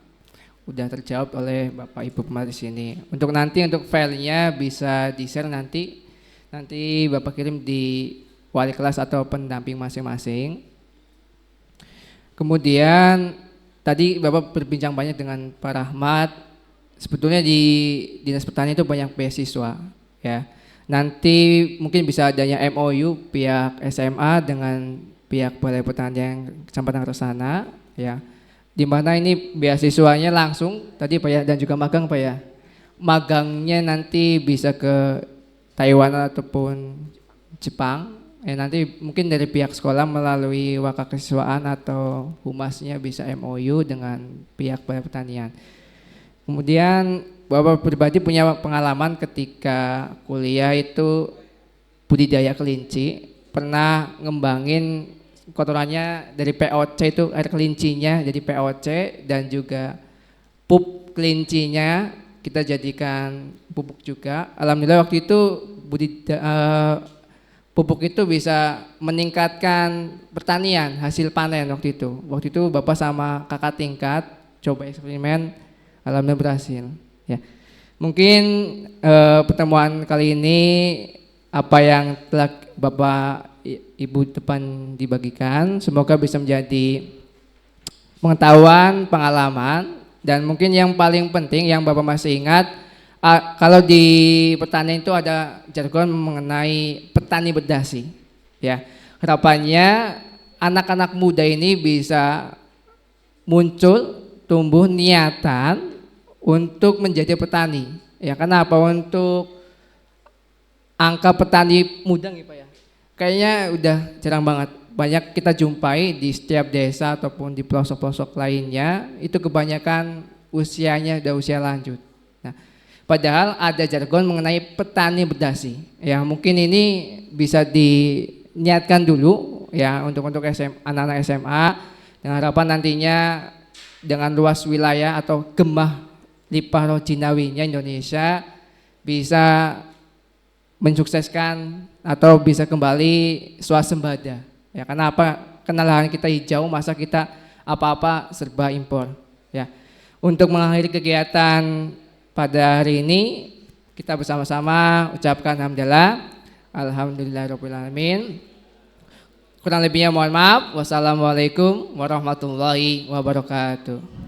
udah terjawab oleh Bapak Ibu pemateri di sini. Untuk nanti untuk filenya bisa di-share nanti Bapak kirim di wali kelas atau pendamping masing-masing. Kemudian tadi Bapak berbincang banyak dengan Pak Rahmat. Sebetulnya di Dinas Pertanian itu banyak beasiswa ya. Nanti mungkin bisa adanya MOU pihak SMA dengan pihak Balai Pertanian Kecamatan Resana ya. Di mana ini beasiswanya langsung tadi Pak ya, dan juga magang Pak ya. Magangnya nanti bisa ke Taiwan ataupun Jepang. Nanti mungkin dari pihak sekolah melalui Wakakesiswaan atau humasnya bisa MOU dengan pihak Balai Pertanian. Kemudian Bapak pribadi punya pengalaman ketika kuliah itu budidaya kelinci, pernah ngembangin kotorannya dari POC itu air kelincinya jadi POC dan juga pup kelincinya kita jadikan pupuk juga. Alhamdulillah waktu itu pupuk itu bisa meningkatkan pertanian, hasil panen waktu itu. Waktu itu Bapak sama kakak tingkat coba eksperimen. Alhamdulillah berhasil ya. Mungkin pertemuan kali ini apa yang telah Bapak Ibu depan dibagikan semoga bisa menjadi pengetahuan, pengalaman dan mungkin yang paling penting yang Bapak masih ingat kalau di pertanian itu ada jargon mengenai petani berdasi ya. Harapannya anak-anak muda ini bisa muncul tumbuh niatan untuk menjadi petani. Ya kenapa? Untuk angka petani muda nih Pak ya. Kayaknya udah jarang banget. Banyak kita jumpai di setiap desa ataupun di pelosok-pelosok lainnya itu kebanyakan usianya udah usia lanjut. Nah, padahal ada jargon mengenai petani berdasi. Ya mungkin ini bisa diniatkan dulu ya untuk anak-anak SMA dengan harapan nantinya dengan luas wilayah atau gemah limpah rojinawinya Indonesia bisa mensukseskan atau bisa kembali swasembada Ya, karena karena lahan kita hijau, masa kita apa-apa serba impor. Ya, untuk mengakhiri kegiatan pada hari ini, kita bersama-sama ucapkan alhamdulillahirobbilalamin. Kurang lebihnya mohon maaf. Wassalamualaikum warahmatullahi wabarakatuh.